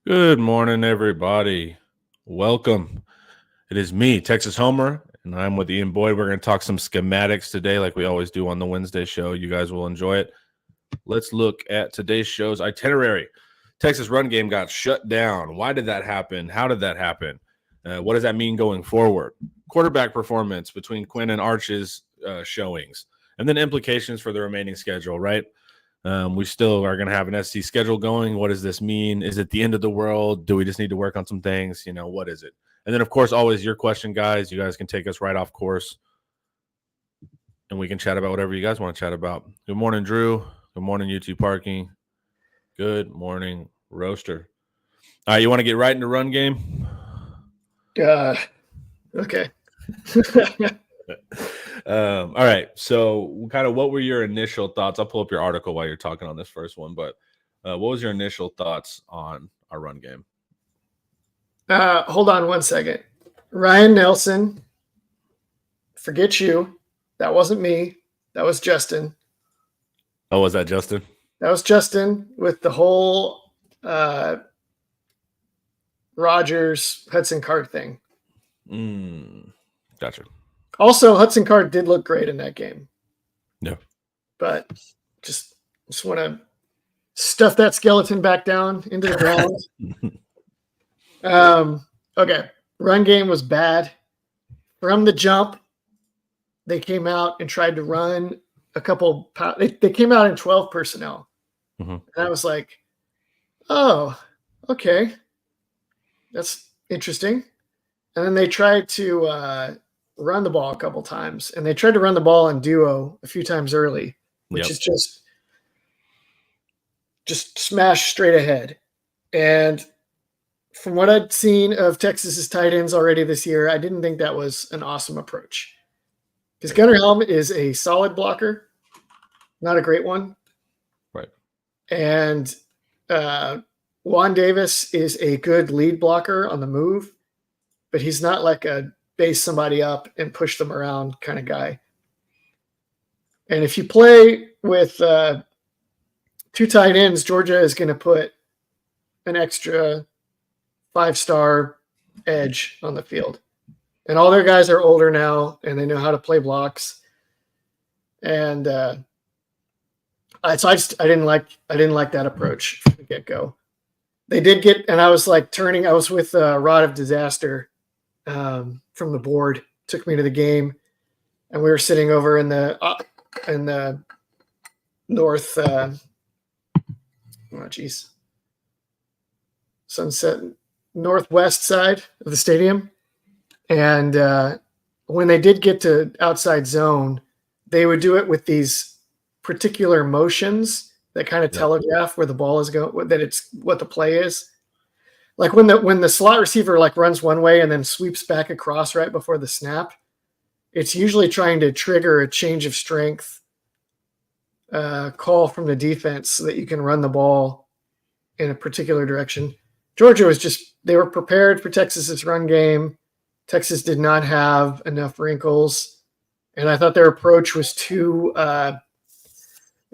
Good morning, everybody. Welcome. It is me, Texas Homer, and I'm with Ian Boyd. We're going to talk some schematics today, like we always do on the Wednesday show. You guys will enjoy it. Let's look at today's show's itinerary. Texas run game got shut down. Why did that happen? How did that happen? What does that mean going forward? Quarterback performance between Quinn and Arch's showings, and then implications for the remaining schedule, right? We still are going to have an SC schedule going. What does this mean? Is it the end of the world? Do we just need to work on some things? What is it? And then, of course, always your question, guys. You guys can take us right off course, and we can chat about whatever you guys want to chat about. Good morning, Drew. Good morning, YouTube Parking. Good morning, Roaster. All right, you want to get right into run game? Okay. All right. So, kind of, what were your initial thoughts? I'll pull up your article while you're talking on this first one. But what was your initial thoughts on our run game? Hold on one second. Ryan Nelson, forget you. That wasn't me. That was Justin. Oh, was that Justin? That was Justin with the whole Rogers Hudson Card thing. Gotcha. Also, Hudson Card did look great in that game. Yeah. But just want to stuff that skeleton back down into the ground. Okay. Run game was bad. From the jump, they came out and tried to run a couple. They came out in 12 personnel. Mm-hmm. And I was like, oh, okay. That's interesting. And then they tried to run the ball a couple times. And they tried to run the ball in duo a few times early, which is just smash straight ahead. And from what I'd seen of Texas's tight ends already this year, I didn't think that was an awesome approach. Because Gunnar Helm is a solid blocker, not a great one. Right. And Juan Davis is a good lead blocker on the move, but he's not like a base somebody up and push them around kind of guy. And if you play with two tight ends, Georgia is going to put an extra 5-star edge on the field. And all their guys are older now, and they know how to play blocks. And I didn't like that approach from the get-go. They did get, and I was like I was with Rod of Disaster from the board, took me to the game, and we were sitting over in the north, sunset northwest side of the stadium. And when they did get to outside zone, they would do it with these particular motions that kind of telegraph where the ball is going, that it's what the play is. Like when the slot receiver like runs one way and then sweeps back across right before the snap, it's usually trying to trigger a change of strength call from the defense so that you can run the ball in a particular direction. Georgia they were prepared for Texas's run game. Texas did not have enough wrinkles, and I thought their approach was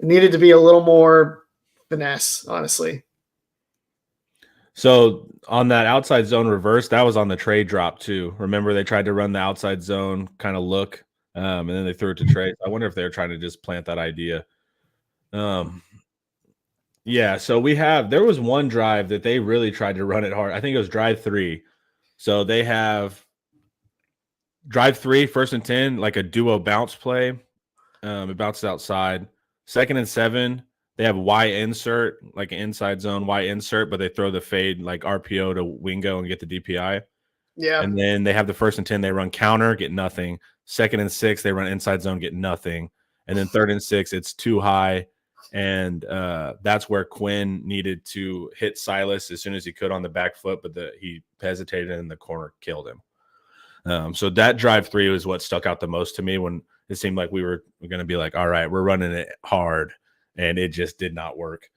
needed to be a little more finesse, honestly. So on that outside zone reverse, that was on the Trey drop too. Remember, they tried to run the outside zone kind of look, and then they threw it to Trey. I wonder if they were trying to just plant that idea. Yeah, so there was one drive that they really tried to run it hard. I think it was drive 3. So they have drive 3, 1st and 10, like a duo bounce play. It bounces outside. 2nd and 7, they have Y insert, like an inside zone Y insert, but they throw the fade like RPO to Wingo and get the DPI. Yeah. And then they have the 1st and 10, they run counter, get nothing. 2nd and 6, they run inside zone, get nothing. And then 3rd and 6, it's too high. And that's where Quinn needed to hit Silas as soon as he could on the back foot, but he hesitated and the corner killed him. So that drive 3 was what stuck out the most to me when it seemed like we were going to be like, all right, we're running it hard, and it just did not work.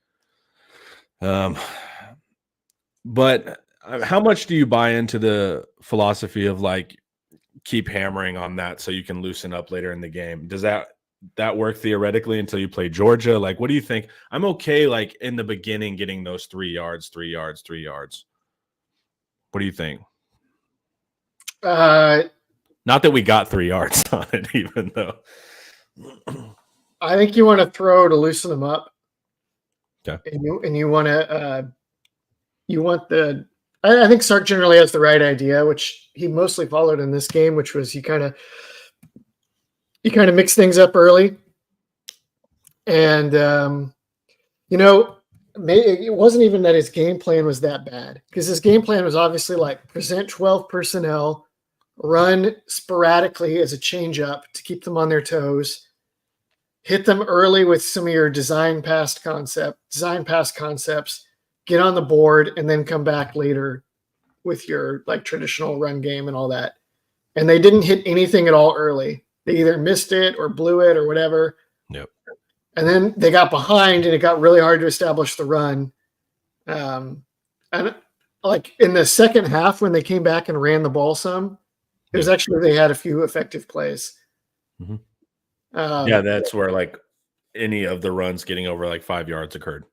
But how much do you buy into the philosophy of like keep hammering on that so you can loosen up later in the game? Does that that work theoretically until you play Georgia? Like, what do you think? I'm okay, like in the beginning, getting those 3 yards, 3 yards, 3 yards. What do you think? Not that we got 3 yards on it, even though. I think you want to throw to loosen them up. Okay. And you want to I think Sark generally has the right idea, which he mostly followed in this game, which was you kind of mix things up early. And it wasn't even that his game plan was that bad, because his game plan was obviously like present 12 personnel, run sporadically as a change up to keep them on their toes, hit them early with some of your design pass concepts, get on the board, and then come back later with your like traditional run game and all that. And they didn't hit anything at all early. They either missed it or blew it or whatever. Yep. And then they got behind, and it got really hard to establish the run. And like in the second half, when they came back and ran the ball some, it was actually, they had a few effective plays. Mm-hmm. That's where like any of the runs getting over like 5 yards occurred.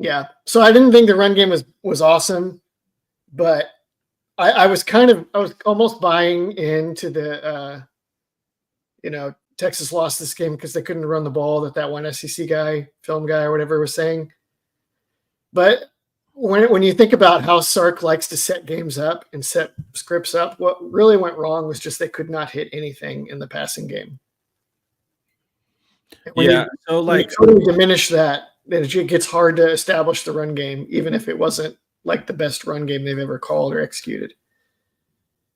Yeah. So I didn't think the run game was awesome, but I was almost buying into the, Texas lost this game because they couldn't run the ball, that one SEC guy, film guy or whatever was saying. But when you think about how Sark likes to set games up and set scripts up, what really went wrong was just they could not hit anything in the passing game. So like totally diminish that, then it gets hard to establish the run game, even if it wasn't like the best run game they've ever called or executed.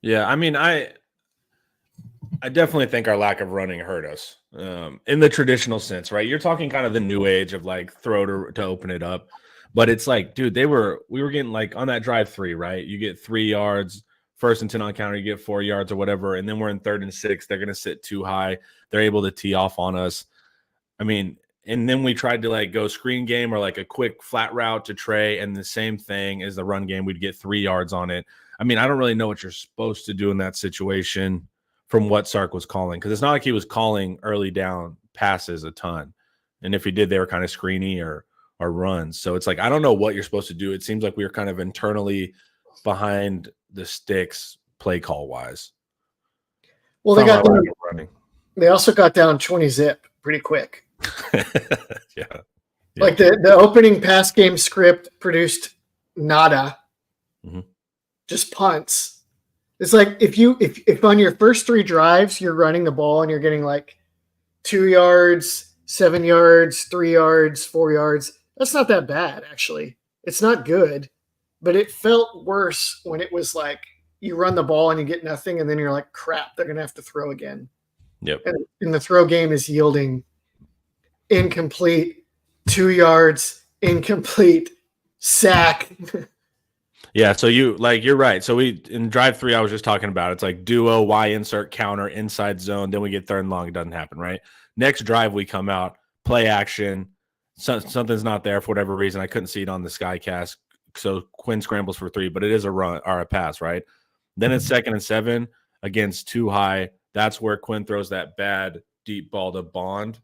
Yeah, I mean, I definitely think our lack of running hurt us in the traditional sense, right? You're talking kind of the new age of like throw to open it up. But it's like, dude, we were getting like on that drive 3, right? You get 3 yards, 1st and 10 on counter, you get 4 yards or whatever. And then we're in 3rd and 6. They're going to sit too high. They're able to tee off on us. I mean, and then we tried to like go screen game or like a quick flat route to Trey, and the same thing as the run game, we'd get 3 yards on it. I mean, I don't really know what you're supposed to do in that situation from what Sark was calling, because it's not like he was calling early down passes a ton. And if he did, they were kind of screeny or runs. So it's like, I don't know what you're supposed to do. It seems like we were kind of internally behind the sticks play call wise. Well, they also got down 20 zip pretty quick. Yeah. Like the opening pass game script produced nada. Mm-hmm. Just punts. It's like if on your first 3 drives you're running the ball and you're getting like 2 yards, 7 yards, 3 yards, 4 yards, that's not that bad, actually. It's not good, but it felt worse when it was like you run the ball and you get nothing, and then you're like, crap, they're going to have to throw again. Yep. And the throw game is yielding incomplete, 2 yards, incomplete, sack. Yeah, so you're right. So we in drive 3, I was just talking about, it's like duo, Y insert, counter, inside zone. Then we get 3rd and long. It doesn't happen, right? Next drive, we come out, play action. Something's not there for whatever reason. I couldn't see it on the Skycast. So Quinn scrambles for 3, but it is a run or a pass, right? Then it's 2nd and 7 against too high. That's where Quinn throws that bad deep ball to Bond,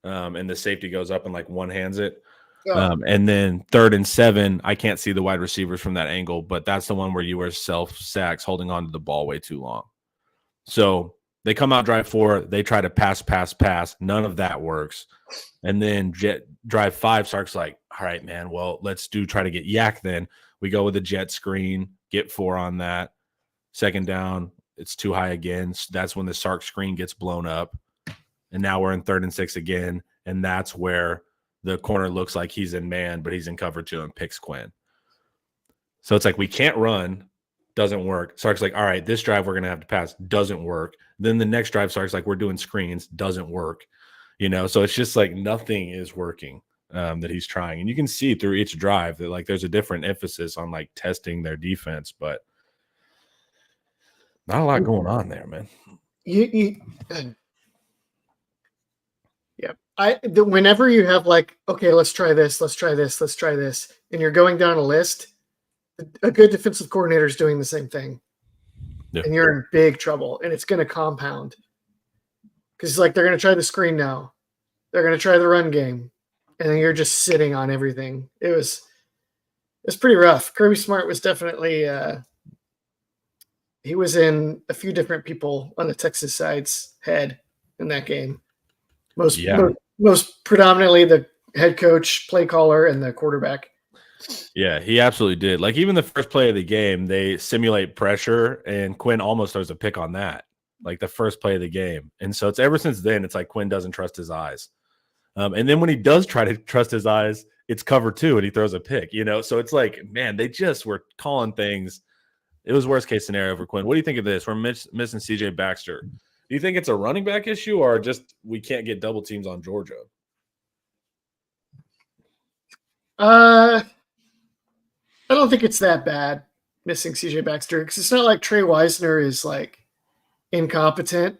and the safety goes up and like one hands it. And then 3rd and 7, I can't see the wide receivers from that angle, but that's the one where you were self sacks holding on to the ball way too long. So they come out drive 4, they try to pass. None of that works. And then drive 5, Sark's like, all right, man, well, let's try to get yak then. We go with a jet screen, get 4 on that. 2nd down, it's too high again. That's when the Sark screen gets blown up. And now we're in 3rd and 6 again. And that's where the corner looks like he's in man, but he's in cover 2 and picks Quinn. So it's like we can't run, doesn't work. Sark's like, all right, this drive we're going to have to pass, doesn't work. Then the next drive, Sark's like, we're doing screens, doesn't work. So it's just like nothing is working that he's trying. And you can see through each drive that like there's a different emphasis on like testing their defense, but not a lot going on there, man. Whenever you have like, okay, let's try this, and you're going down a list, a good defensive coordinator is doing the same thing. Yeah. And you're in big trouble, and it's going to compound. because like they're going to try the screen now, they're going to try the run game, and then you're just sitting on everything. It's pretty rough. Kirby Smart was definitely he was in a few different people on the Texas side's head in that game. Most predominantly the head coach, play caller, and the quarterback. Yeah, he absolutely did. Like even the first play of the game, they simulate pressure, and Quinn almost throws a pick on that, like the first play of the game. And so it's ever since then, it's like Quinn doesn't trust his eyes. And then when he does try to trust his eyes, it's cover 2 and he throws a pick, you know? So it's like, man, they just were calling things. It was worst case scenario for Quinn. What do you think of this? We're missing CJ Baxter. Do you think it's a running back issue or just we can't get double teams on Georgia? I don't think it's that bad missing CJ Baxter because it's not like Trey Wisner is like incompetent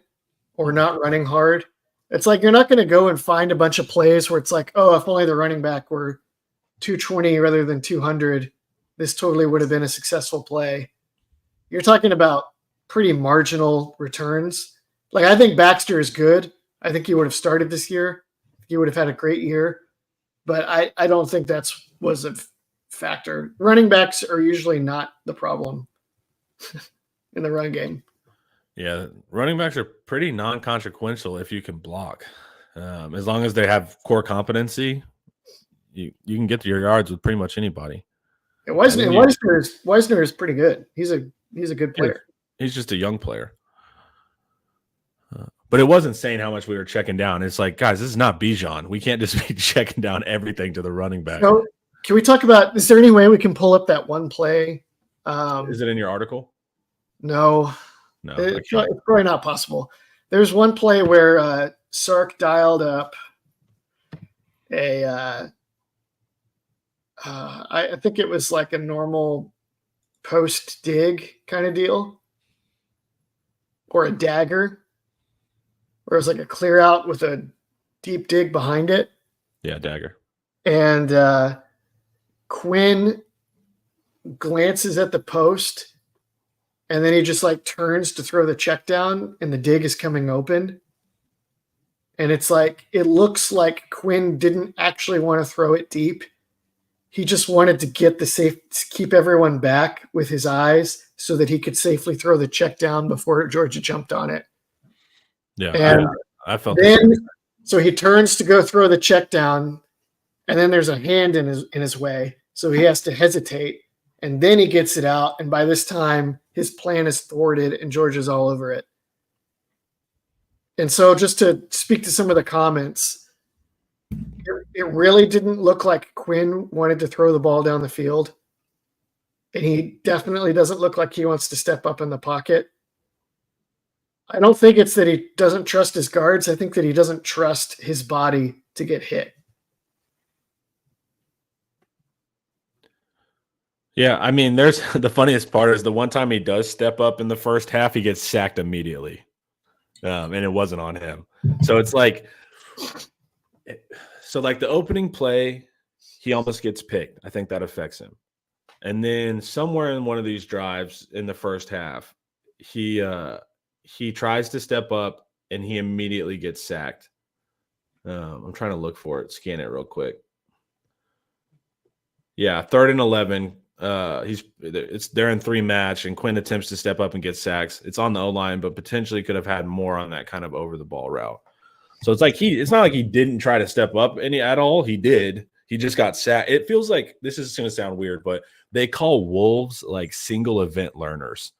or not running hard. It's like you're not going to go and find a bunch of plays where it's like, oh, if only the running back were 220 rather than 200, this totally would have been a successful play. You're talking about pretty marginal returns. Like I think Baxter is good. I think he would have started this year. He would have had a great year. But I don't think was a factor. Running backs are usually not the problem in the run game. Yeah, running backs are pretty non-consequential if you can block. As long as they have core competency, you can get to your yards with pretty much anybody. Yeah, Wisner is pretty good. He's a good player. He's just a young player. But it was insane how much we were checking down. It's like, guys, this is not Bijan. We can't just be checking down everything to the running back. So, can we talk about, is there any way we can pull up that one play? Is it in your article? No. No. It's probably not possible. There's one play where Sark dialed up I think it was like a normal post dig kind of deal or a dagger. Where it was like a clear out with a deep dig behind it. Yeah, dagger. And Quinn glances at the post, and then he just like turns to throw the check down, and the dig is coming open. And it's like, it looks like Quinn didn't actually want to throw it deep. He just wanted to keep everyone back with his eyes so that he could safely throw the check down before Georgia jumped on it. Yeah, and I felt then so he turns to go throw the check down, and then there's a hand in his way, so he has to hesitate, and then he gets it out, and by this time his plan is thwarted and Georgia's all over it. And so just to speak to some of the comments, it really didn't look like Quinn wanted to throw the ball down the field, and he definitely doesn't look like he wants to step up in the pocket. I don't think it's that he doesn't trust his guards. I think that he doesn't trust his body to get hit. Yeah, I mean, there's the funniest part is the one time he does step up in the first half, he gets sacked immediately. And it wasn't on him. So it's like, like the opening play, he almost gets picked. I think that affects him. And then somewhere in one of these drives in the first half, he tries to step up and he immediately gets sacked. I'm trying to look for it, scan it real quick. Yeah, 3rd and 11. They're in 3 match, and Quinn attempts to step up and get sacks. It's on the O-line, but potentially could have had more on that kind of over the ball route. So it's like it's not like he didn't try to step up at all. He did. He just got sacked. It feels like this is going to sound weird, but they call wolves like single event learners.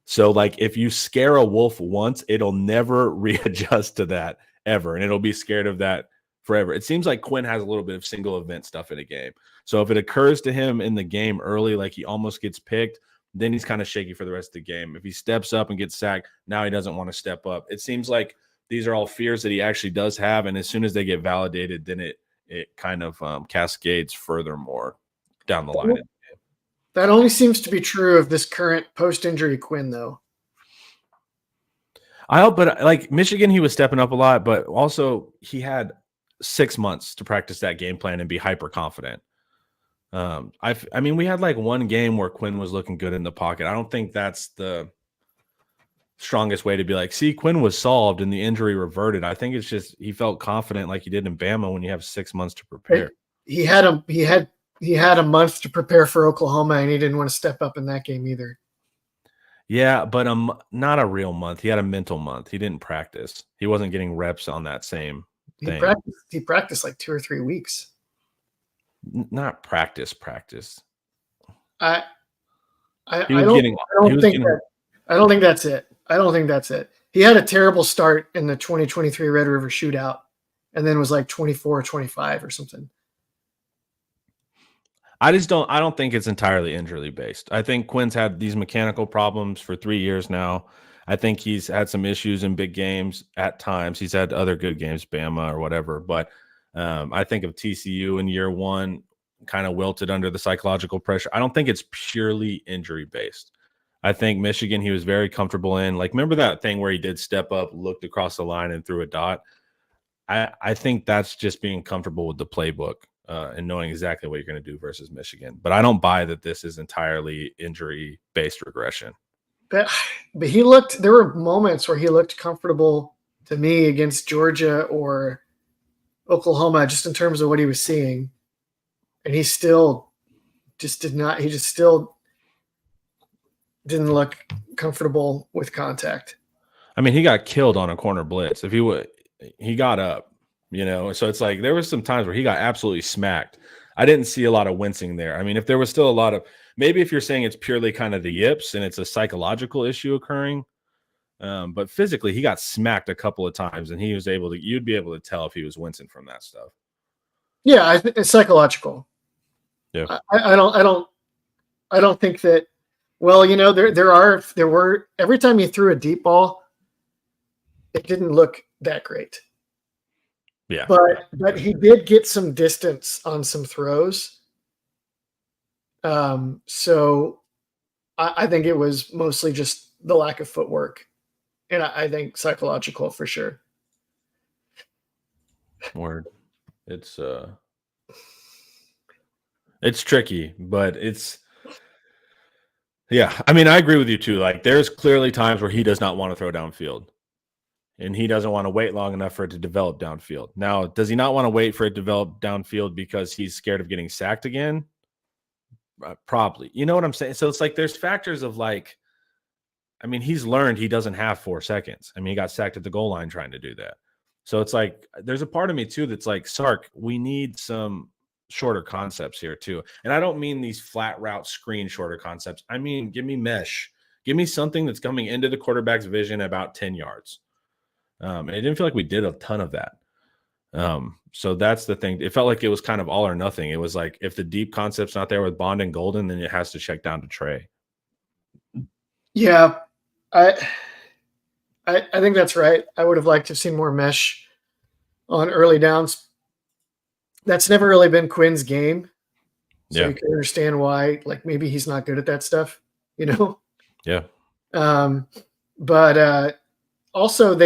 So, like, if you scare a wolf once, it'll never readjust to that ever, and it'll be scared of that forever. It seems like Quinn has a little bit of single event stuff in a game. So if it occurs to him in the game early, like he almost gets picked, then he's kind of shaky for the rest of the game. If he steps up and gets sacked, now he doesn't want to step up. It seems like these are all fears that he actually does have, and as soon as they get validated, then it kind of cascades furthermore down the line. That only seems to be true of this current post-injury Quinn, though. But like Michigan, he was stepping up a lot, but also he had 6 months to practice that game plan and be hyper confident. I mean, we had like one game where Quinn was looking good in the pocket. I don't think that's the strongest way to be like, see, Quinn was solved and the injury reverted. I think it's just he felt confident like he did in Bama when you have 6 months to prepare. He had a month to prepare for Oklahoma, and he didn't want to step up in that game either. Yeah, but not a real month. He had a mental month. He didn't practice. He wasn't getting reps on that same thing. He practiced like 2 or 3 weeks. Not practice. I don't think that's it. I don't think that's it. He had a terrible start in the 2023 Red River Shootout, and then was like 24 or 25 or something. I don't think it's entirely injury based. I think Quinn's had these mechanical problems for 3 years now. I think he's had some issues in big games at times. He's had other good games, Bama or whatever. But I think of TCU in year one, kind of wilted under the psychological pressure. I don't think it's purely injury based. I think Michigan, he was very comfortable in. Like, remember that thing where he did step up, looked across the line, and threw a dot? I think that's just being comfortable with the playbook and knowing exactly what you're going to do versus Michigan. But I don't buy that this is entirely injury-based regression. But there were moments where he looked comfortable to me against Georgia or Oklahoma, just in terms of what he was seeing. And he still just didn't look comfortable with contact. I mean, he got killed on a corner blitz. He got up, so it's like there was some times where he got absolutely smacked. I didn't see a lot of wincing there. I mean, if there was still a lot of, maybe if you're saying it's purely kind of the yips and it's a psychological issue occurring, but physically he got smacked a couple of times and you'd be able to tell if he was wincing from that stuff. Yeah, I think it's psychological. Yeah. I don't think that, well, there were, every time he threw a deep ball, it didn't look that great. Yeah. But he did get some distance on some throws. So I think it was mostly just the lack of footwork. And I think psychological for sure. Word. It's tricky, but yeah. I mean, I agree with you too. Like, there's clearly times where he does not want to throw downfield. And he doesn't want to wait long enough for it to develop downfield. Now, does he not want to wait for it to develop downfield because he's scared of getting sacked again? Probably. You know what I'm saying? So it's like there's factors of like, I mean, he's learned he doesn't have 4 seconds. I mean, he got sacked at the goal line trying to do that. So it's like there's a part of me too that's like, Sark, we need some shorter concepts here too. And I don't mean these flat route screen shorter concepts. I mean, give me mesh. Give me something that's coming into the quarterback's vision about 10 yards. And it didn't feel like we did a ton of that. So that's the thing. It felt like it was kind of all or nothing. It was like, if the deep concept's not there with Bond and Golden, then it has to check down to Trey. Yeah, I think that's right. I would have liked to have seen more mesh on early downs. That's never really been Quinn's game. So you can understand why, like, maybe he's not good at that stuff, Yeah. But also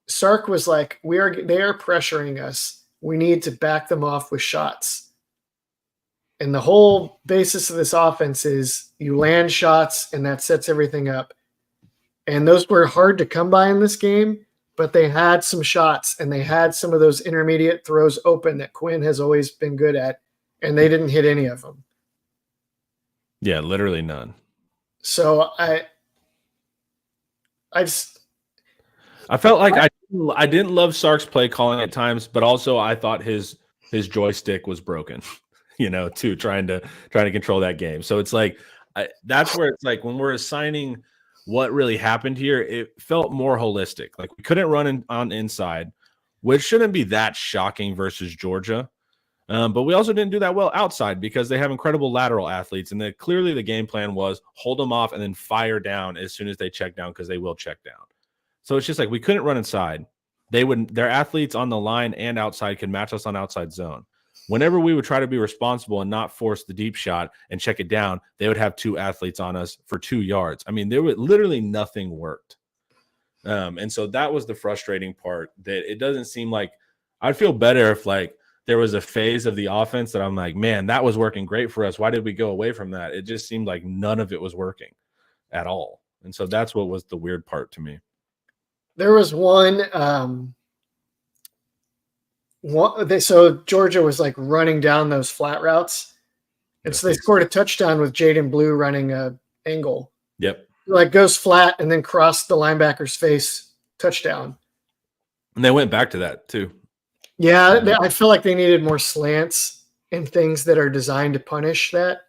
Sark was like, they are pressuring us. We need to back them off with shots. And the whole basis of this offense is you land shots and that sets everything up. And those were hard to come by in this game, but they had some shots and they had some of those intermediate throws open that Quinn has always been good at, and they didn't hit any of them. Yeah, literally none. So I felt like I didn't love Sark's play calling at times, but also I thought his joystick was broken, too, trying to control that game. So it's like that's where it's like when we're assigning what really happened here, it felt more holistic. Like, we couldn't run on inside, which shouldn't be that shocking versus Georgia. But we also didn't do that well outside because they have incredible lateral athletes. And clearly the game plan was hold them off and then fire down as soon as they check down, because they will check down. So it's just like we couldn't run inside. Their athletes on the line and outside could match us on outside zone. Whenever we would try to be responsible and not force the deep shot and check it down, they would have 2 athletes on us for 2 yards. I mean, there was literally nothing worked. And so that was the frustrating part, that it doesn't seem like I'd feel better if like there was a phase of the offense that I'm like, man, that was working great for us. Why did we go away from that? It just seemed like none of it was working at all. And so that's what was the weird part to me. There was one, so Georgia was like running down those flat routes. And so they scored a touchdown with Jaden Blue running a angle. Yep. Like goes flat and then crossed the linebacker's face, touchdown. And they went back to that too. Yeah, I feel like they needed more slants and things that are designed to punish that.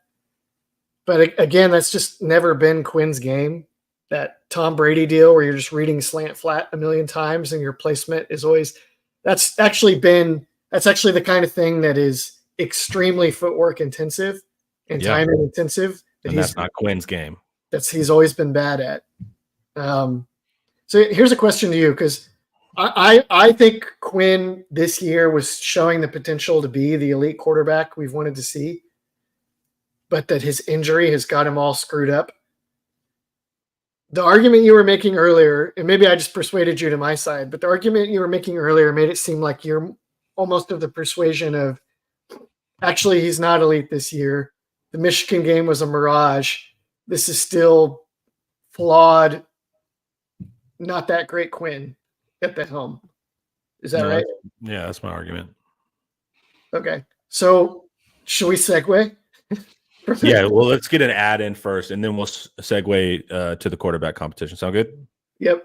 But again, that's just never been Quinn's game. That Tom Brady deal where you're just reading slant flat a million times and your placement is always that's actually the kind of thing that is extremely footwork intensive and timing intensive. That's not Quinn's game. He's always been bad at. So here's a question to you, because I think Quinn this year was showing the potential to be the elite quarterback we've wanted to see, but that his injury has got him all screwed up. The argument you were making earlier, and maybe I just persuaded you to my side, but the argument you were making earlier made it seem like you're almost of the persuasion of actually he's not elite this year. The Michigan game was a mirage. This is still flawed, not that great Quinn at the helm. Is that right? Yeah, that's my argument. Okay. So should we segue? Yeah, well, let's get an ad in first, and then we'll segue to the quarterback competition. Sound good? Yep.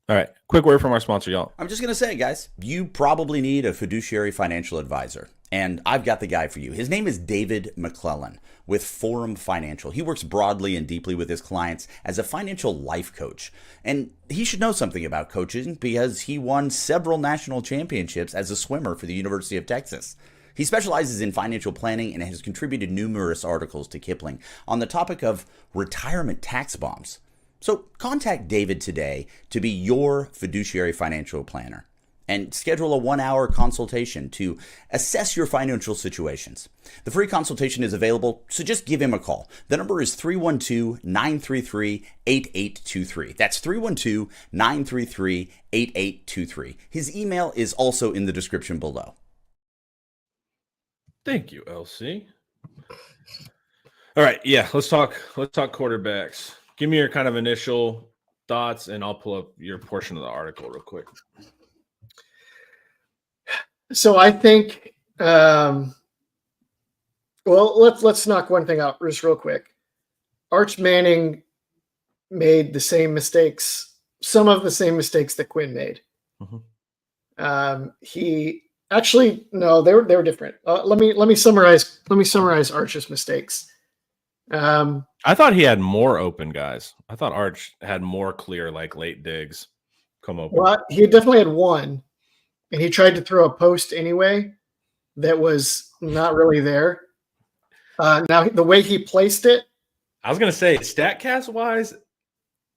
All right. Quick word from our sponsor, y'all. I'm just going to say, guys, you probably need a fiduciary financial advisor, and I've got the guy for you. His name is David McClellan with Forum Financial. He works broadly and deeply with his clients as a financial life coach, and he should know something about coaching because he won several national championships as a swimmer for the University of Texas. He specializes in financial planning and has contributed numerous articles to Kiplinger on the topic of retirement tax bombs. So contact David today to be your fiduciary financial planner and schedule a 1-hour consultation to assess your financial situations. The free consultation is available, so just give him a call. The number is 312-933-8823. That's 312-933-8823. His email is also in the description below. Thank you, LC. All right, yeah, let's talk quarterbacks. Give me your kind of initial thoughts, and I'll pull up your portion of the article real quick. So I think, well, let's knock one thing out just real quick. Arch Manning made the same mistakes, some of the same mistakes that Quinn made. Mm-hmm. He actually no, they were different. Let me summarize Arch's mistakes. I thought he had more open guys. I thought Arch had more clear, like late digs come open. Well, he definitely had one, and he tried to throw a post anyway that was not really there. Now, the way he placed it, I was going to say, StatCast wise,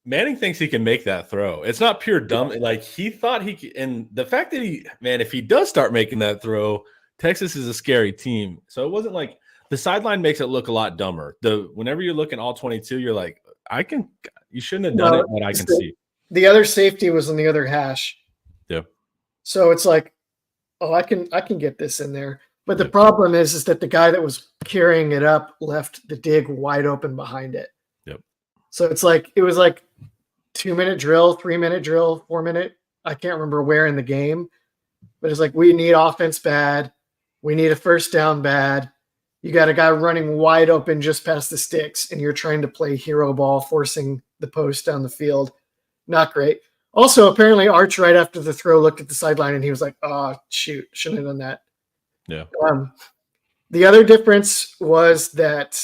Manning thinks he can make that throw. It's not pure dumb. Like he thought he could, and the fact that if he does start making that throw, Texas is a scary team. So it wasn't like the sideline makes it look a lot dumber. Whenever you're looking all 22, you're like, you shouldn't have done it, but I can see. The other safety was on the other hash. Yeah. So it's like, oh, I can get this in there. But the problem is that the guy that was carrying it up left the dig wide open behind it. Yep. So it was like 2-minute drill, 3-minute drill, 4-minute. I can't remember where in the game, but it's like, we need offense bad. We need a first down bad. You got a guy running wide open just past the sticks, and you're trying to play hero ball, forcing the post down the field. Not great. Also, apparently Arch right after the throw looked at the sideline and he was like, oh, shoot, shouldn't have done that. Yeah. The other difference was that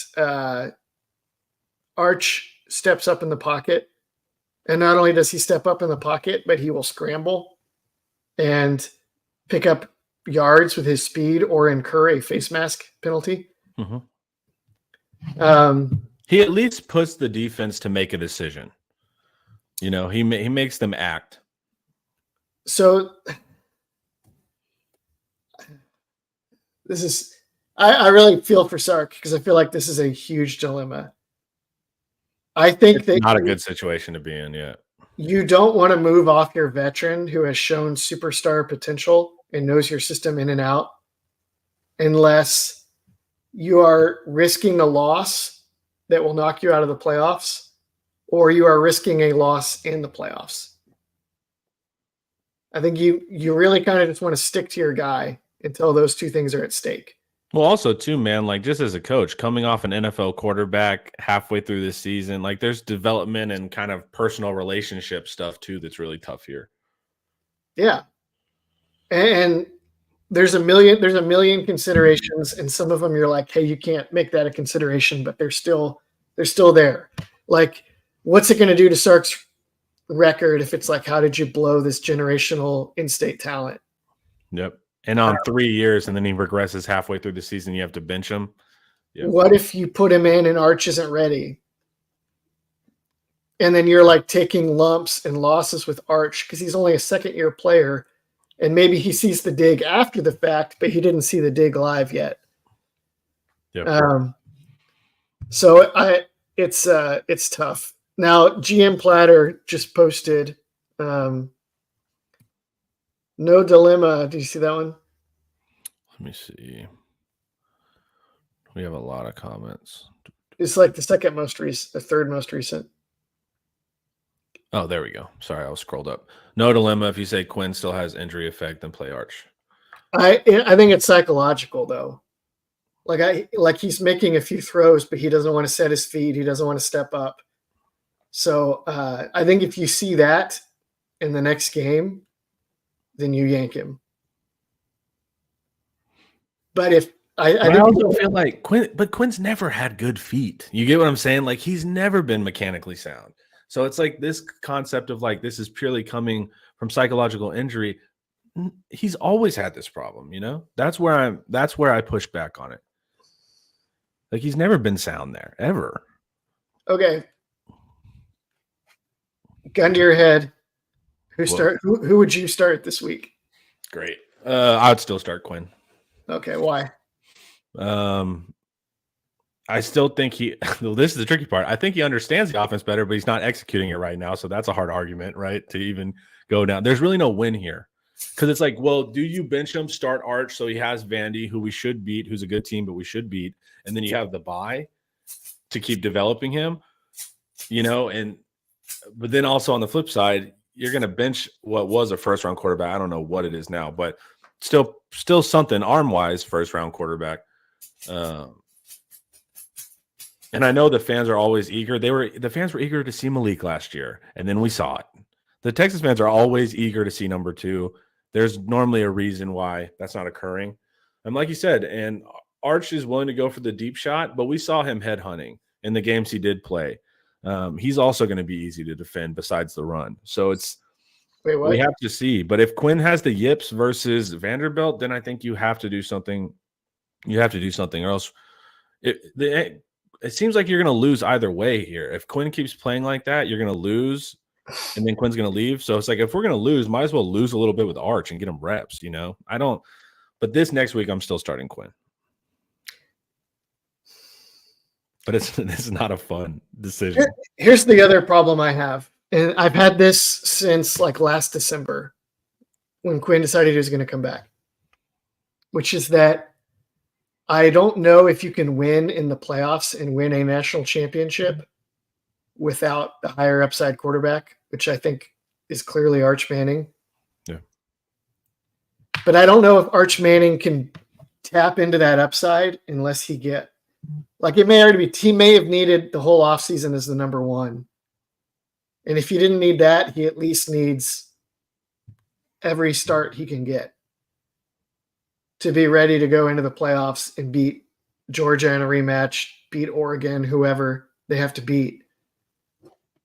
Arch steps up in the pocket. And not only does he step up in the pocket, but he will scramble and pick up yards with his speed or incur a face mask penalty. Mm-hmm. He at least puts the defense to make a decision. He makes them act. So this is, I really feel for Sark because I feel like this is a huge dilemma. I think it's not a good situation to be in yet. You don't want to move off your veteran who has shown superstar potential and knows your system in and out unless you are risking a loss that will knock you out of the playoffs, or you are risking a loss in the playoffs. I think you really kind of just want to stick to your guy until those two things are at stake. Well, also too, man, like just as a coach, coming off an NFL quarterback halfway through this season, like there's development and kind of personal relationship stuff too that's really tough here. Yeah. And there's a million considerations, and some of them you're like, hey, you can't make that a consideration, but they're still there. Like, what's it going to do to Sark's record if it's like, how did you blow this generational in-state talent? Yep. And on 3 years, and then he regresses halfway through the season, you have to bench him. Yep. What if you put him in and Arch isn't ready? And then you're like taking lumps and losses with Arch because he's only a second-year player, and maybe he sees the dig after the fact, but he didn't see the dig live yet. Yep. So it's tough. Now, GM Platter just posted no dilemma. Did you see that one? Let me see. We have a lot of comments. It's like the third most recent. Oh, there we go. Sorry, I was scrolled up. No dilemma if you say Quinn still has injury effect, then play Arch. I think it's psychological though. Like he's making a few throws, but he doesn't want to set his feet. He doesn't want to step up. So I think if you see that in the next game, then you yank him. But if I also feel like Quinn's never had good feet. You get what I'm saying? Like he's never been mechanically sound. So it's like this concept of like this is purely coming from psychological injury. He's always had this problem, you know? That's where I push back on it. Like he's never been sound there ever. Okay. Gun to your head. Who would you start this week? Great. I'd still start Quinn. Okay, why? I still think this is the tricky part. I think he understands the offense better, but he's not executing it right now. So that's a hard argument, right? To even go down. There's really no win here. Because it's like, well, do you bench him, start Arch, so he has Vandy, who we should beat, who's a good team, but we should beat, and then you have the bye to keep developing him, you know, but then also on the flip side, you're going to bench what was a first-round quarterback. I don't know what it is now, but still something arm-wise first-round quarterback. And I know the fans are always eager. The fans were eager to see Malik last year, and then we saw it. The Texas fans are always eager to see number 2. There's normally a reason why that's not occurring. And like you said, and Arch is willing to go for the deep shot, but we saw him headhunting in the games he did play. He's also going to be easy to defend besides the run. So we have to see. But if Quinn has the yips versus Vanderbilt, then I think you have to do something. You have to do something, or else it seems like you're going to lose either way here. If Quinn keeps playing like that, you're going to lose, and then Quinn's going to leave. So it's like if we're going to lose, might as well lose a little bit with Arch and get him reps, you know? But this next week, I'm still starting Quinn. But this is not a fun decision. Here's the other problem I have. And I've had this since like last December when Quinn decided he was going to come back, which is that I don't know if you can win in the playoffs and win a national championship without the higher upside quarterback, which I think is clearly Arch Manning. Yeah. But I don't know if Arch Manning can tap into that upside unless he he may have needed the whole offseason as the number 1. And if he didn't need that, he at least needs every start he can get to be ready to go into the playoffs and beat Georgia in a rematch, beat Oregon, whoever they have to beat,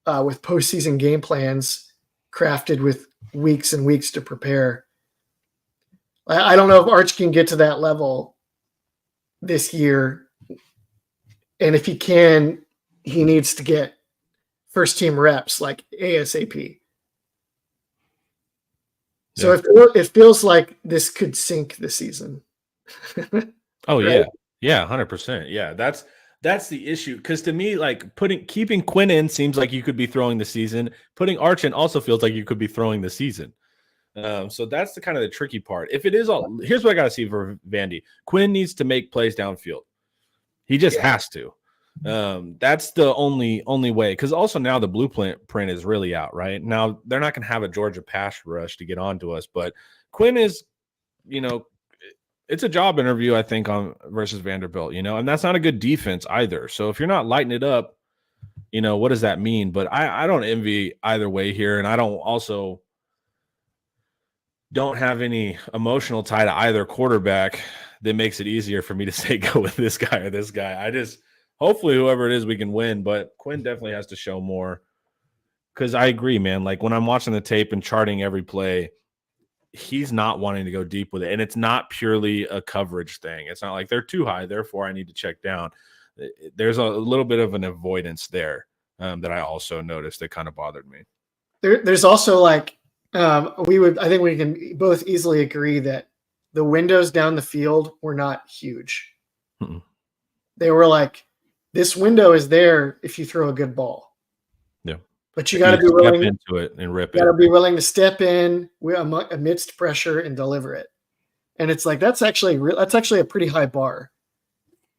with postseason game plans crafted with weeks and weeks to prepare. I don't know if Arch can get to that level this year. And if he can, he needs to get first team reps like ASAP. So it feels like this could sink the season. Oh, right? Yeah, 100%. Yeah, that's the issue. Because to me, like keeping Quinn in seems like you could be throwing the season. Putting Arch in also feels like you could be throwing the season. So that's the kind of the tricky part. If it is here's what I got to see for Vandy. Quinn needs to make plays downfield. He just has to. That's the only way. Because also now the blueprint is really out, right? Now they're not going to have a Georgia pass rush to get onto us, but Quinn is, it's a job interview, I think, on versus Vanderbilt, and that's not a good defense either. So if you're not lighting it up, what does that mean? But I don't envy either way here, and I don't have any emotional tie to either quarterback that makes it easier for me to say go with this guy or this guy. Hopefully whoever it is, we can win, but Quinn definitely has to show more. Because I agree, man. Like when I'm watching the tape and charting every play, he's not wanting to go deep with it. And it's not purely a coverage thing. It's not like they're too high, therefore I need to check down. There's a little bit of an avoidance there that I also noticed that kind of bothered me. There's also like, I think we can both easily agree that the windows down the field were not huge. Mm-mm. They were like, this window is there if you throw a good ball. Yeah. But you got to be willing into it and rip it. You got to be willing to step in amidst pressure and deliver it. And it's like, that's actually a pretty high bar.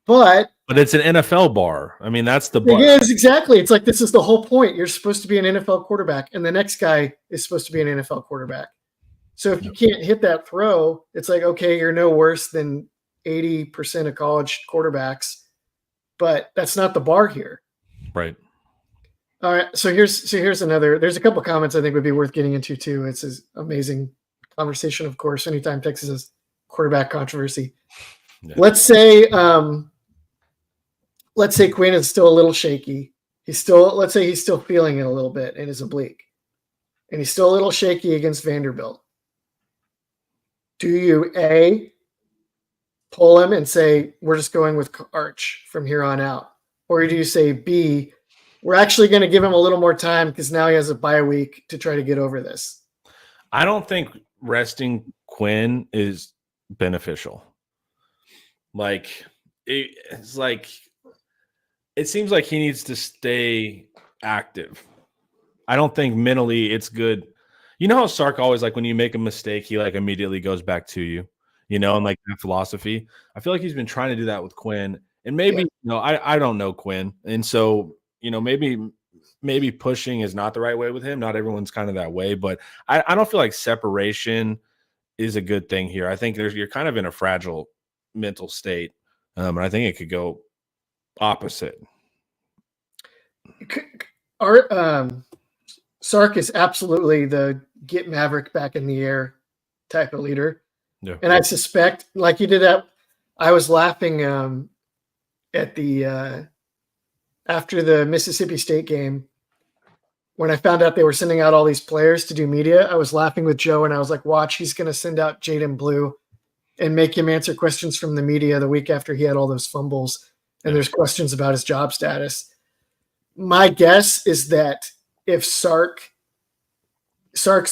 But it's an NFL bar. I mean, that's the bar. It is, exactly. It's like, this is the whole point. You're supposed to be an NFL quarterback, and the next guy is supposed to be an NFL quarterback. So if you can't hit that throw, it's like, okay, you're no worse than 80% of college quarterbacks, but that's not the bar here. Right. All right. So here's another, there's a couple comments I think would be worth getting into too. It's an amazing conversation, of course, anytime Texas has quarterback controversy. Yeah. Let's say Quinn is still a little shaky. Let's say he's still feeling it a little bit in his oblique, and he's still a little shaky against Vanderbilt. Do you A, pull him and say, we're just going with Arch from here on out? Or do you say B, we're actually going to give him a little more time because now he has a bye week to try to get over this? I don't think resting Quinn is beneficial. Like, it's like, it seems like he needs to stay active. I don't think mentally it's good. You know how Sark always, like, when you make a mistake, he like immediately goes back to you, and like that philosophy. I feel like he's been trying to do that with Quinn, and maybe, I don't know Quinn. And so, maybe pushing is not the right way with him. Not everyone's kind of that way, but I don't feel like separation is a good thing here. I think you're kind of in a fragile mental state. And I think it could go opposite. Sark is absolutely the get Maverick back in the air type of leader. Yeah. And I suspect, like you did that, I was laughing at the after the Mississippi State game when I found out they were sending out all these players to do media. I was laughing with Joe, and I was like, watch, he's going to send out Jaden Blue and make him answer questions from the media the week after he had all those fumbles. And there's questions about his job status. My guess is that if Sark's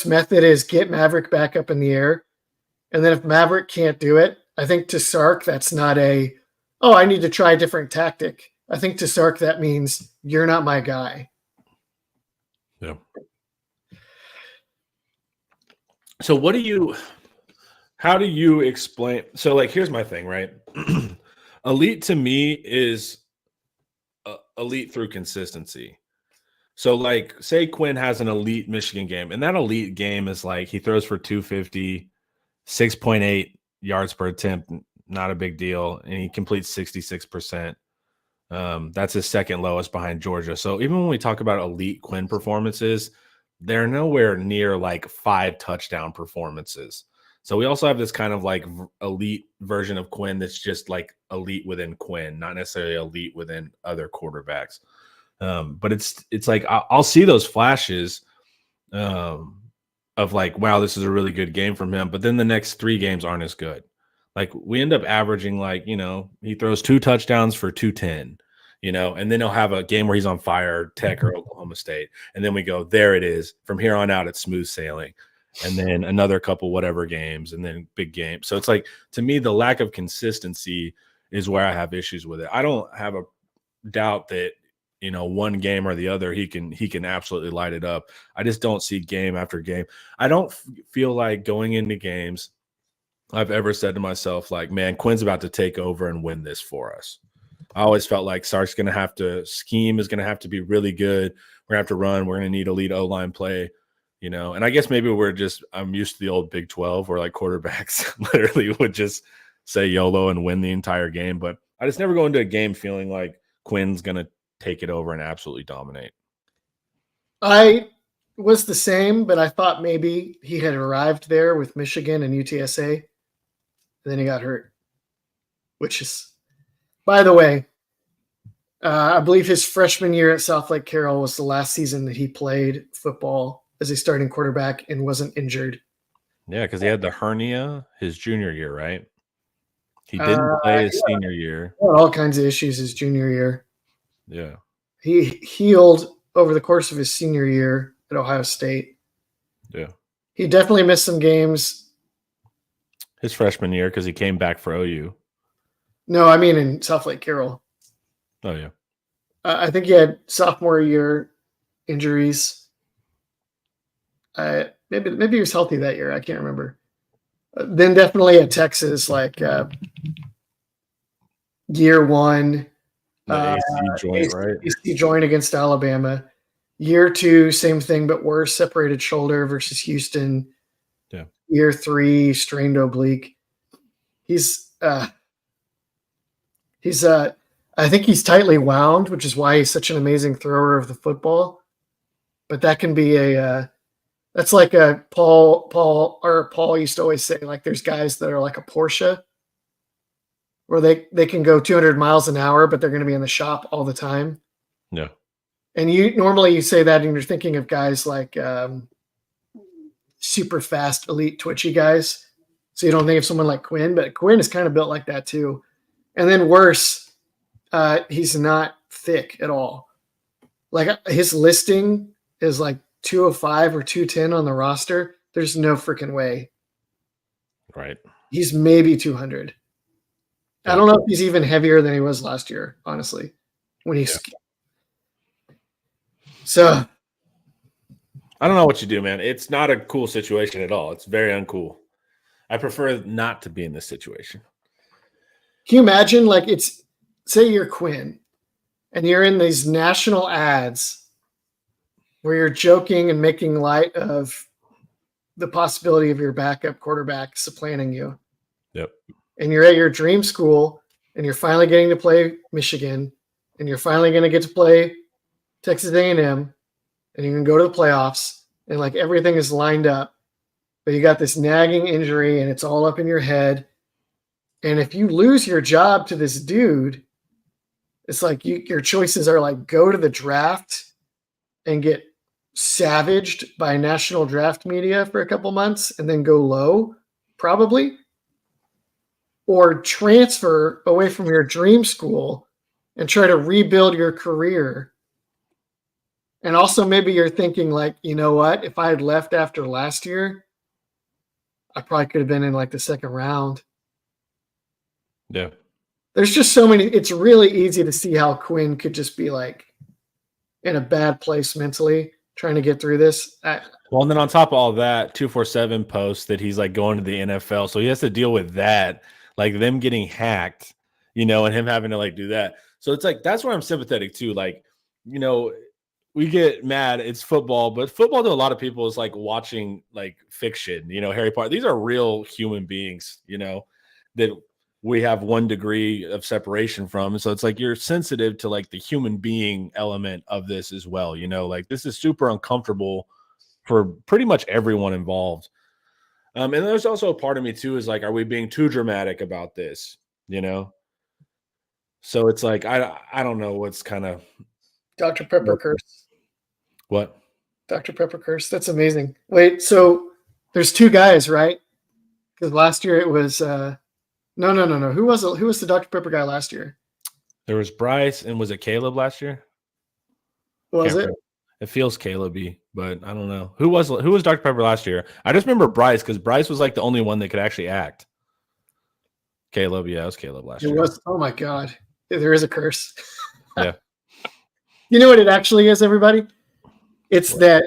method is get Maverick back up in the air, and then if Maverick can't do it, I think to Sark, that's not I need to try a different tactic. I think to Sark, that means you're not my guy. Yeah. So how do you explain? So, like, here's my thing, right? Elite to me is elite through consistency. So, like, say Quinn has an elite Michigan game, and that elite game is like he throws for 250, 6.8 yards per attempt, not a big deal, and he completes 66%. That's his second lowest behind Georgia. So even when we talk about elite Quinn performances, they're nowhere near like 5 touchdown performances. So we also have this kind of like elite version of Quinn that's just like elite within Quinn, not necessarily elite within other quarterbacks. But it's like I'll see those flashes of like, wow, this is a really good game from him. But then the next 3 games aren't as good. Like we end up averaging like, he throws 2 touchdowns for 210, and then he'll have a game where he's on fire, Tech or Oklahoma State. And then we go, there it is. From here on out, it's smooth sailing. And then another couple whatever games and then big games. So it's like, to me, the lack of consistency is where I have issues with it. I don't have a doubt that, one game or the other, he can absolutely light it up. I just don't see game after game. I don't feel like going into games I've ever said to myself, like, man, Quinn's about to take over and win this for us. I always felt like Sark's going to have to scheme, is going to have to be really good. We're going to have to run. We're going to need elite O-line play, and I guess maybe I'm used to the old Big 12 where like quarterbacks literally would just say YOLO and win the entire game. But I just never go into a game feeling like Quinn's going to take it over and absolutely dominate. I was the same, but I thought maybe he had arrived there with Michigan and UTSA, and then he got hurt, which is, by the way, I believe his freshman year at South Lake Carroll was the last season that he played football as a starting quarterback and wasn't injured. Yeah, because he had the hernia his junior year, right? He didn't play his senior year. He had all kinds of issues his junior year. Yeah. He healed over the course of his senior year at Ohio State. Yeah. He definitely missed some games. His freshman year because he came back for OU. No, I mean in South Lake Carroll. Oh, yeah. I think he had sophomore year injuries. Maybe he was healthy that year. I can't remember. Then definitely at Texas, like year one. The AC joint, right? AC joint against Alabama. Year two, same thing, but worse. Separated shoulder versus Houston. Yeah. Year three, strained oblique. I think he's tightly wound, which is why he's such an amazing thrower of the football. But that can be that's like a Paul used to always say, like there's guys that are like a Porsche where they can go 200 miles an hour, but they're going to be in the shop all the time. Yeah. And you say that and you're thinking of guys like super fast, elite, twitchy guys. So you don't think of someone like Quinn, but Quinn is kind of built like that too. And then worse, he's not thick at all. Like his listing is like 205 or 210 on the roster. There's no freaking way. Right. He's maybe 200. Yeah. I don't know if he's even heavier than he was last year, honestly. So I don't know what you do, man. It's not a cool situation at all. It's very uncool. I prefer not to be in this situation. Can you imagine, like, say you're Quinn and you're in these national ads where you're joking and making light of the possibility of your backup quarterback supplanting you. Yep. And you're at your dream school and you're finally getting to play Michigan and you're finally going to get to play Texas A&M and you can go to the playoffs and like everything is lined up, but you got this nagging injury and it's all up in your head. And if you lose your job to this dude, it's like your choices are like go to the draft and get savaged by national draft media for a couple months and then go low, probably, or transfer away from your dream school and try to rebuild your career. And also maybe you're thinking like, you know what, if I had left after last year, I probably could have been in like the second round. Yeah. There's just so many. It's really easy to see how Quinn could just be like in a bad place mentally trying to get through this. Well, and then on top of all that, 247 posts that he's like going to the NFL. So he has to deal with that, like them getting hacked, and him having to like do that. So it's like, that's where I'm sympathetic to. Like, we get mad. It's football, but football to a lot of people is like watching like fiction, Harry Potter. These are real human beings, that we have 1 degree of separation from. So it's like you're sensitive to like the human being element of this as well. Like this is super uncomfortable for pretty much everyone involved. And there's also a part of me too is like, are we being too dramatic about this? So it's like, I don't know what's kind of Dr. Pepper curse. What? Dr. Pepper curse. That's amazing. Wait, so there's 2 guys, right? Because last year it was no. Who was the Dr. Pepper guy last year? There was Bryce, and was it Caleb last year? Was it? It feels Caleb-y, but I don't know. Who was Dr. Pepper last year? I just remember Bryce because Bryce was like the only one that could actually act. Caleb, yeah, it was Caleb last year. It was. Oh my God, there is a curse. Yeah. You know what it actually is, everybody? It's that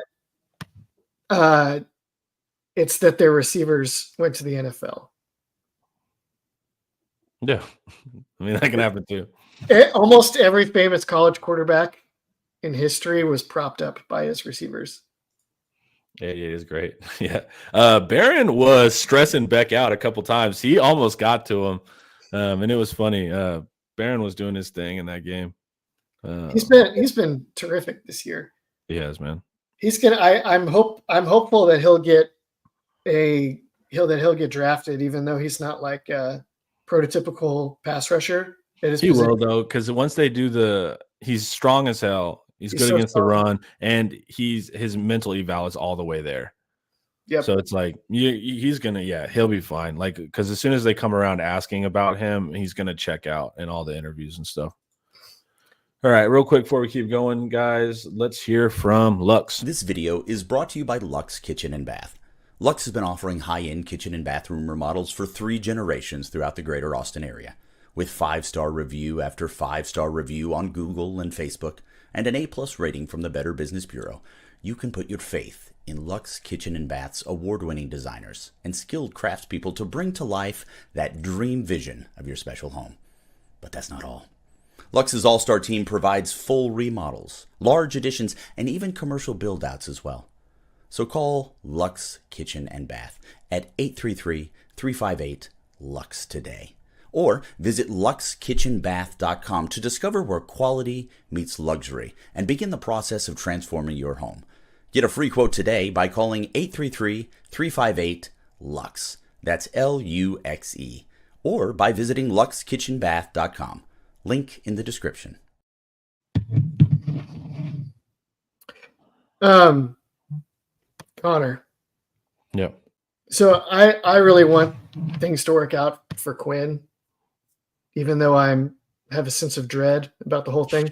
their receivers went to the NFL. Yeah. I mean, that can happen too. Almost every famous college quarterback in history was propped up by his receivers. Yeah, it is great. Yeah. Barron was stressing Beck out a couple times. He almost got to him. And it was funny. Barron was doing his thing in that game. He's been terrific this year. He has, man. He's gonna. I'm hopeful that he'll get drafted, even though he's not like a prototypical pass rusher. He will though, because once they do he's strong as hell. He's good against the run, and his mental eval is all the way there. Yep. So it's like he's gonna, he'll be fine. Like, because as soon as they come around asking about him, he's gonna check out in all the interviews and stuff. All right, real quick before we keep going, guys, let's hear from Luxe. This video is brought to you by Luxe Kitchen and Bath. Luxe has been offering high-end kitchen and bathroom remodels for 3 generations throughout the greater Austin area. With 5-star review after 5-star review on Google and Facebook, and an A+ rating from the Better Business Bureau, you can put your faith in Luxe Kitchen and Bath's award-winning designers and skilled craftspeople to bring to life that dream vision of your special home. But that's not all. Luxe's all-star team provides full remodels, large additions, and even commercial build-outs as well. So call Luxe Kitchen and Bath at 833-358-LUXE today. Or visit luxekitchenbath.com to discover where quality meets luxury and begin the process of transforming your home. Get a free quote today by calling 833-358-LUXE. That's LUXE. Or by visiting luxekitchenbath.com. Link in the description. Connor. Yep. So I really want things to work out for Quinn, even though I have a sense of dread about the whole thing.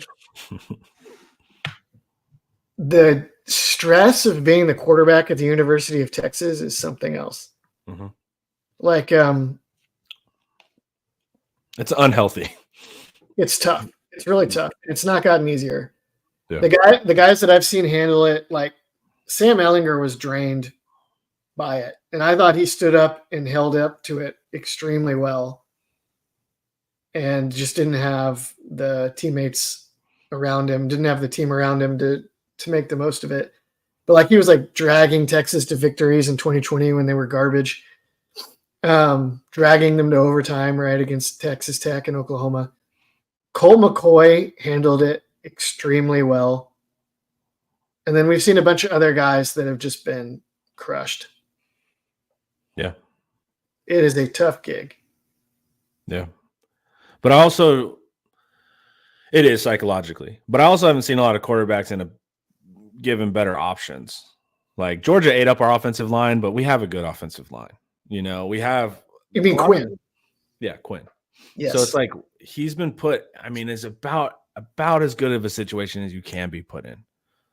The stress of being the quarterback at the University of Texas is something else. Mm-hmm. Like, it's unhealthy. It's tough. It's really tough. It's not gotten easier. Yeah. The guys that I've seen handle it, like Sam Ehlinger, was drained by it, and I thought he stood up and held up to it extremely well, and just didn't have the teammates around him, didn't have the team around him to make the most of it. But like, he was like dragging Texas to victories in 2020 when they were garbage, dragging them to overtime right against Texas Tech and Oklahoma. Cole McCoy handled it extremely well. And then we've seen a bunch of other guys that have just been crushed. Yeah. It is a tough gig. Yeah. But it is psychologically. But I also haven't seen a lot of quarterbacks given better options. Like, Georgia ate up our offensive line, but we have a good offensive line. You mean Quinn? Yeah, Quinn. Yes. So it's like he's been put, is about as good of a situation as you can be put in.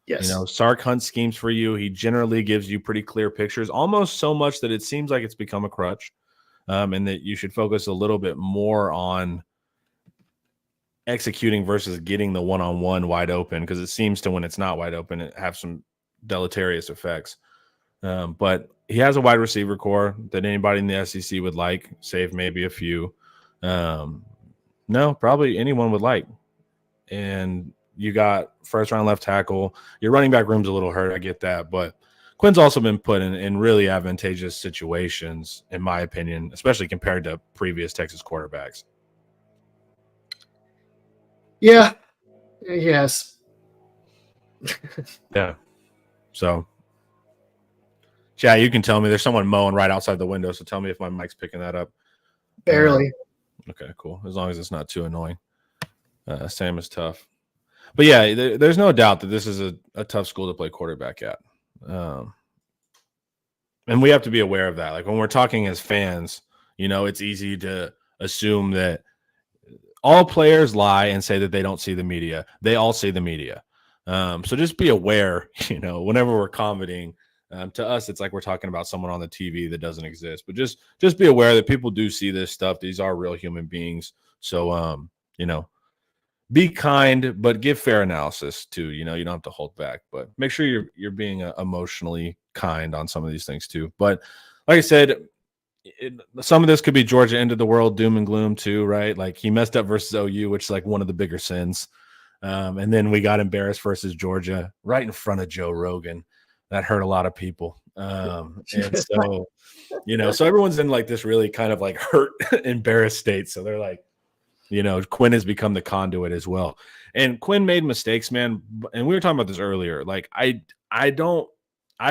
Yes. Sark hunts schemes for you. He generally gives you pretty clear pictures, almost so much that it seems like it's become a crutch, and that you should focus a little bit more on executing versus getting the one-on-one wide open, because it seems to, when it's not wide open, it have some deleterious effects. But he has a wide receiver core that anybody in the SEC would like, save maybe a few. No, probably anyone would like. And you got first-round left tackle. Your running back room's a little hurt. I get that. But Quinn's also been put in really advantageous situations, in my opinion, especially compared to previous Texas quarterbacks. Yeah. Yes. Yeah. So, yeah, you can tell me. There's someone mowing right outside the window, so tell me if my mic's picking that up. Barely. Okay, cool. As long as it's not too annoying. Sam is tough. But yeah, there's no doubt that this is a tough school to play quarterback at. And we have to be aware of that. Like, when we're talking as fans, it's easy to assume that all players lie and say that they don't see the media. They all see the media. So just be aware, whenever we're commenting, to us, it's like we're talking about someone on the TV that doesn't exist. But just be aware that people do see this stuff. These are real human beings. So, be kind, but give fair analysis too. You don't have to hold back, but make sure you're being emotionally kind on some of these things too. But like I said, some of this could be Georgia end of the world, doom and gloom too, right? Like he messed up versus OU, which is like one of the bigger sins. And then we got embarrassed versus Georgia right in front of Joe Rogan. That hurt a lot of people. And so, so everyone's in like this really kind of like hurt, embarrassed state. So they're like, Quinn has become the conduit as well. And Quinn made mistakes, man. And we were talking about this earlier. Like I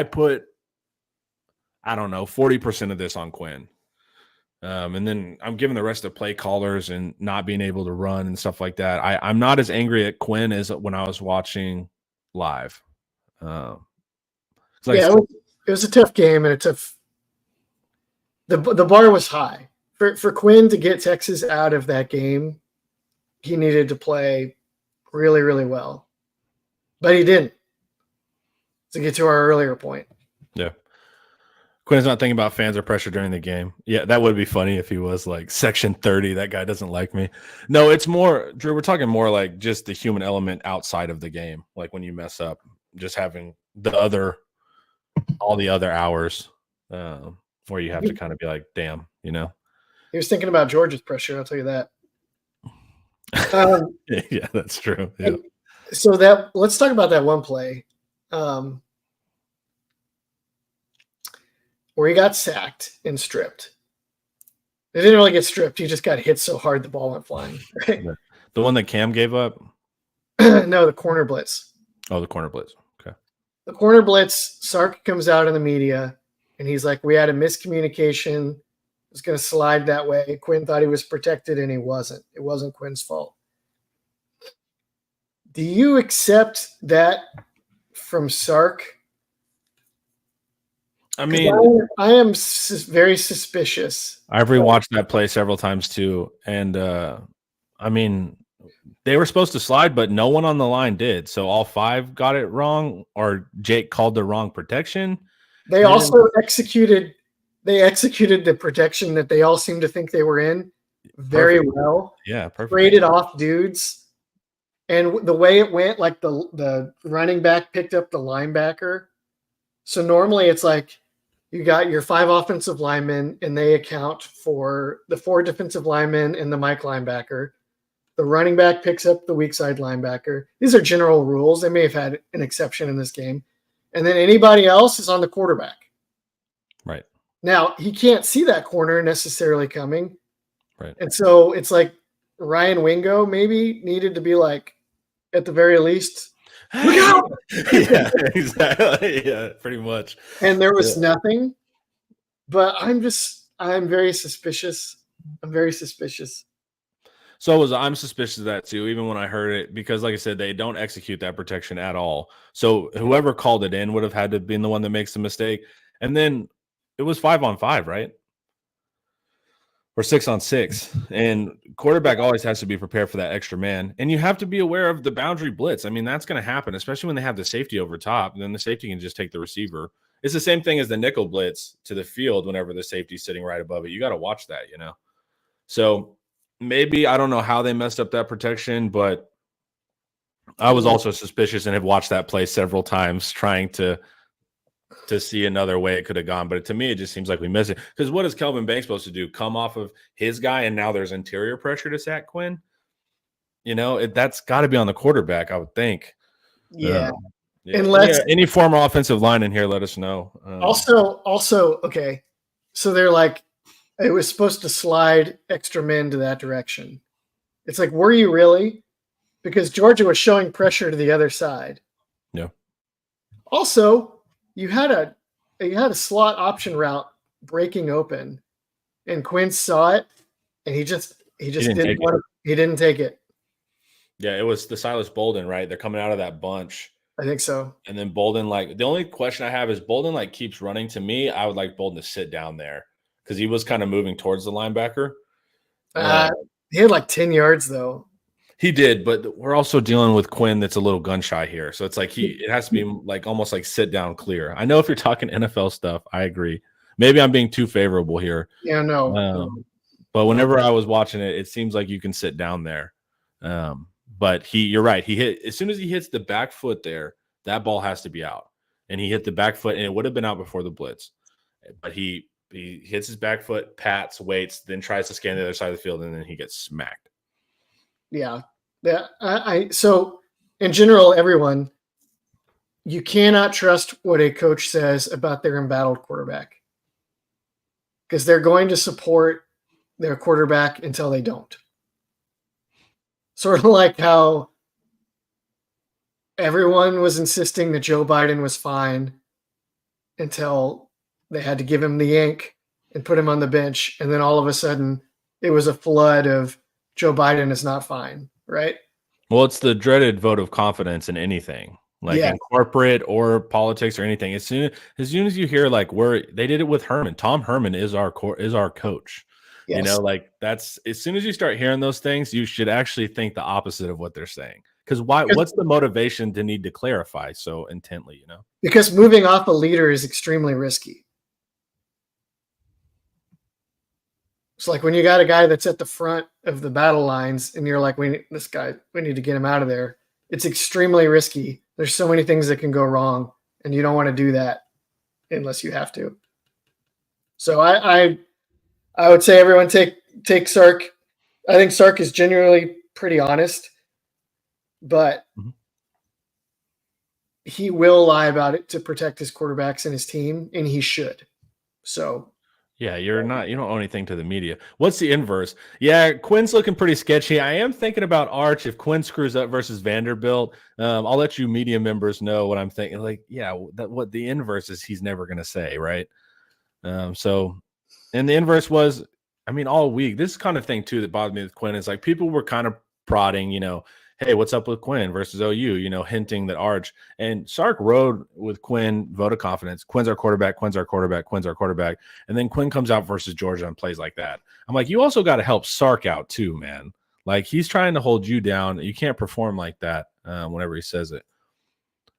put, I don't know, 40% of this on Quinn. And then I'm giving the rest of play callers and not being able to run and stuff like that. I'm not as angry at Quinn as when I was watching live. It was a tough game and the bar was high. For Quinn to get Texas out of that game, he needed to play really, really well. But he didn't. To get to our earlier point. Yeah. Quinn's not thinking about fans or pressure during the game. Yeah, that would be funny if he was like section 30. That guy doesn't like me. No, it's more, Drew, we're talking more like just the human element outside of the game. Like when you mess up, just having all the other hours where you have to kind of be like, damn, He was thinking about Georgia's pressure, I'll tell you that. Yeah, that's true. Yeah. So let's talk about that one play. Where he got sacked and stripped. It didn't really get stripped. He just got hit so hard the ball went flying. Right? The one that Cam gave up? No, the corner blitz. Oh, the corner blitz. Okay. The corner blitz, Sark comes out in the media, and he's like, we had a miscommunication. It was going to slide that way. Quinn thought he was protected, and he wasn't. It wasn't Quinn's fault. Do you accept that from Sark? I mean, I am very suspicious. I've rewatched that play several times too. And I mean, they were supposed to slide, but no one on the line did. So all five got it wrong, or Jake called the wrong protection. They also executed the protection that they all seemed to think they were in very well. Yeah, perfect. Traded off dudes. And the way it went, like the running back picked up the linebacker. So normally it's like you got your 5 offensive linemen and they account for the 4 defensive linemen and the Mike linebacker. The running back picks up the weak side linebacker. These are general rules. They may have had an exception in this game. And then anybody else is on the quarterback. Right. Now, he can't see that corner necessarily coming. Right. And so it's like Ryan Wingo maybe needed to be like, at the very least, look out! Yeah, exactly. Yeah, pretty much. And there was nothing. But I'm very suspicious. I'm very suspicious. So I'm suspicious of that too, even when I heard it, because like I said, they don't execute that protection at all. So whoever called it in would have had to be the one that makes the mistake. And then it was 5-on-5, right? Or 6-on-6. And quarterback always has to be prepared for that extra man. And you have to be aware of the boundary blitz. I mean, that's going to happen, especially when they have the safety over top. And then the safety can just take the receiver. It's the same thing as the nickel blitz to the field whenever the safety's sitting right above it. You got to watch that, So maybe, I don't know how they messed up that protection, but I was also suspicious and have watched that play several times trying to see another way it could have gone. But to me, it just seems like we missed it. Because what is Kelvin Banks supposed to do? Come off of his guy, and now there's interior pressure to sack Quinn? That's got to be on the quarterback, I would think. Yeah. Unless any former offensive line in here, let us know. Also, okay. So they're like, it was supposed to slide extra men to that direction. It's like, were you really? Because Georgia was showing pressure to the other side. Yeah. Also, you had a slot option route breaking open, and Quinn saw it, and he didn't take it. Yeah, it was the Silas Bolden, right? They're coming out of that bunch. I think so. And then Bolden, the only question I have is Bolden keeps running. To me, I would like Bolden to sit down there because he was kind of moving towards the linebacker. He had 10 yards though. He did, but we're also dealing with Quinn that's a little gun shy here. So it's like it has to be almost sit down clear. I know if you're talking NFL stuff, I agree. Maybe I'm being too favorable here. Yeah, no. But whenever I was watching it, it seems like you can sit down there. But you're right. He hit as soon as he hits the back foot there, that ball has to be out. And he hit the back foot, and it would have been out before the blitz. But he He hits his back foot, pats, waits, then tries to scan the other side of the field, and then he gets smacked. Yeah. So in general, everyone, you cannot trust what a coach says about their embattled quarterback, because they're going to support their quarterback until they don't. Sort of like how everyone was insisting that Joe Biden was fine until they had to give him the yank and put him on the bench. And then all of a sudden it was a flood of Joe Biden is not fine, right? Well, it's the dreaded vote of confidence in anything, like Yeah. in corporate or politics or anything. As soon as you hear like they did it with Herman. Tom Herman is our coach. Yes. You know, like that's as soon as you start hearing those things, you should actually think the opposite of what they're saying. Because what's the motivation to need to clarify so intently, you know? Because moving off a leader is extremely risky. It's like when you got a guy that's at the front of the battle lines and you're like, we need to get him out of there. It's extremely risky. There's so many things that can go wrong, and you don't want to do that unless you have to. So I would say everyone take Sark. I think Sark is genuinely pretty honest, but he will lie about it to protect his quarterbacks and his team, and he should. So yeah, you don't owe anything to the media. What's the inverse? Yeah, Quinn's looking pretty sketchy. I am thinking about Arch if Quinn screws up versus Vanderbilt. I'll let you media members know what I'm thinking. Like, yeah, what the inverse is, he's never going to say, right? So, and the inverse was, I mean, all week, this kind of thing too that bothered me with Quinn is like people were kind of prodding, you know, hey, what's up with Quinn versus OU, you know, hinting that Arch and Sark rode with Quinn, vote of confidence. Quinn's our quarterback, Quinn's our quarterback, Quinn's our quarterback. And then Quinn comes out versus Georgia and plays like that. I'm like, you also got to help Sark out too, man. Like he's trying to hold you down. You can't perform like that whenever he says it.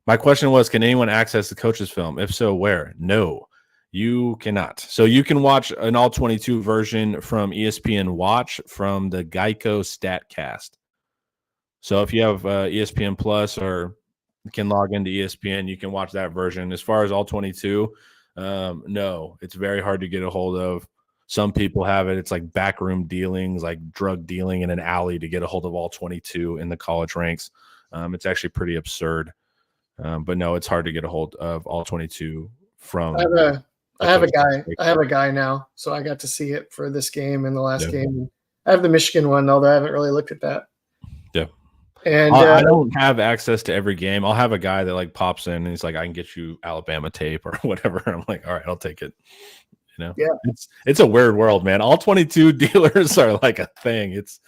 My question was, can anyone access the coach's film? If so, where? No, you cannot. So you can watch an all 22 version from ESPN Watch from the Geico StatCast. So if you have ESPN Plus or can log into ESPN, you can watch that version. As far as all 22, no, it's very hard to get a hold of. Some people have it. It's like backroom dealings, like drug dealing in an alley to get a hold of all 22 in the college ranks. It's actually pretty absurd. But no, it's hard to get a hold of all 22 from. I have a guy now, so I got to see it for this game and the last game. I have the Michigan one, although I haven't really looked at that. Yeah. And I don't have access to every game. I'll have a guy that like pops in and he's like, I can get you Alabama tape or whatever. I'm like, all right, I'll take it. You know, yeah, it's a weird world, man. All 22 dealers are like a thing. It's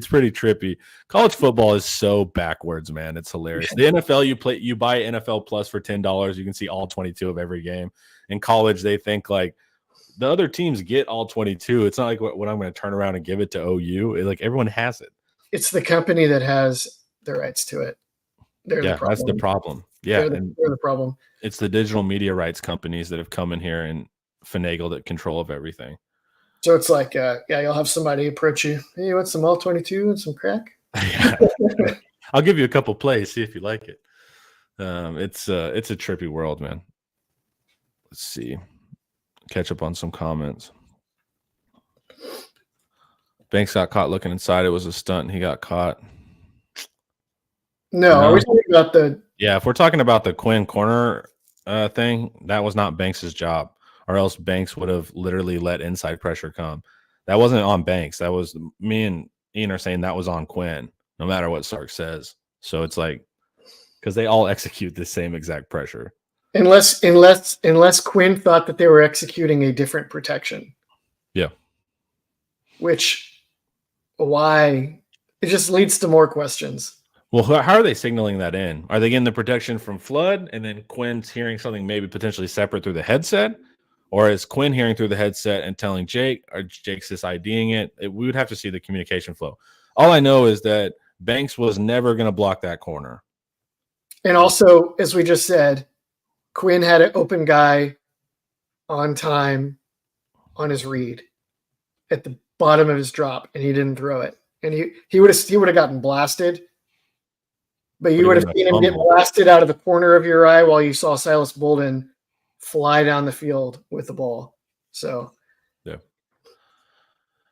pretty trippy. College football is so backwards, man. It's hilarious. The NFL, you buy NFL Plus for $10, you can see all 22 of every game. In college, they think like the other teams get all 22. It's not like what I'm going to turn around and give it to OU. Like everyone has it. It's the company that has the rights to it. That's the problem. Yeah, they're the problem. It's the digital media rights companies that have come in here and finagled at control of everything. So it's like, you'll have somebody approach you. Hey, you want some all 22 and some crack? Yeah. I'll give you a couple plays, see if you like it. It's a trippy world, man. Let's see. Catch up on some comments. Banks got caught looking inside. It was a stunt and he got caught. No, are we talking about the... Yeah, if we're talking about the Quinn corner thing, that was not Banks's job, or else Banks would have literally let inside pressure come. That wasn't on Banks. That was me and Ian are saying that was on Quinn, no matter what Sark says. So it's like, because they all execute the same exact pressure. Unless Quinn thought that they were executing a different protection. Yeah. Why? It just leads to more questions. Well, how are they signaling that in? Are they getting the protection from Flood and then Quinn's hearing something maybe potentially separate through the headset? Or is Quinn hearing through the headset and telling Jake, or Jake's just IDing it? We would have to see the communication flow. All I know is that Banks was never going to block that corner. And also, as we just said, Quinn had an open guy on time on his read at the bottom of his drop, and he didn't throw it. And he would have gotten blasted. But you would have seen him get blasted out of the corner of your eye while you saw Silas Bolden fly down the field with the ball. So Yeah.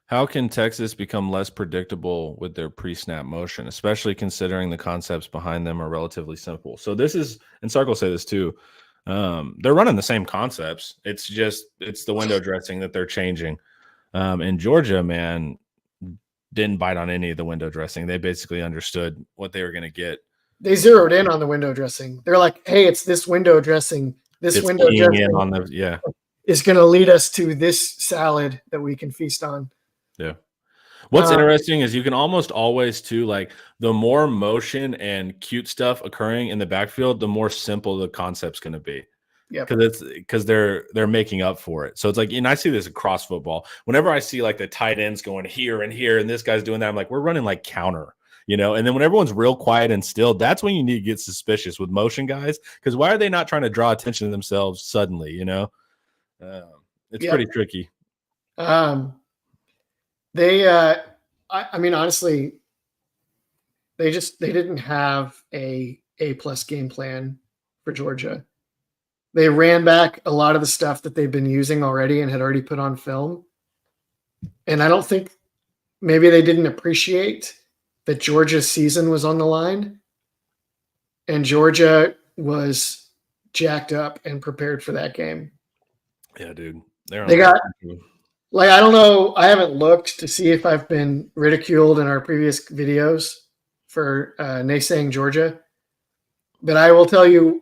How can Texas become less predictable with their pre-snap motion, especially considering the concepts behind them are relatively simple? So this is, and Sark will say this too, they're running the same concepts. It's the window dressing that they're changing. And Georgia, man, didn't bite on any of the window dressing. They basically understood what they were going to get. They zeroed in on the window dressing. They're like, hey, it's this window dressing. This window dressing in on the, is going to lead us to this salad that we can feast on. Yeah. What's interesting is you can almost always too, like the more motion and cute stuff occurring in the backfield, the more simple the concept's going to be. Yeah, because they're making up for it. So it's like, and I see this across football. Whenever I see like the tight ends going here and here, and this guy's doing that, I'm like, we're running like counter, And then when everyone's real quiet and still, that's when you need to get suspicious with motion guys. Because why are they not trying to draw attention to themselves suddenly? It's pretty tricky. I mean, honestly, they didn't have a A+ game plan for Georgia. They ran back a lot of the stuff that they've been using already and had already put on film. And I don't think maybe they didn't appreciate that Georgia's season was on the line. And Georgia was jacked up and prepared for that game. Yeah, dude. They got, like, I don't know. I haven't looked to see if I've been ridiculed in our previous videos for naysaying Georgia. But I will tell you,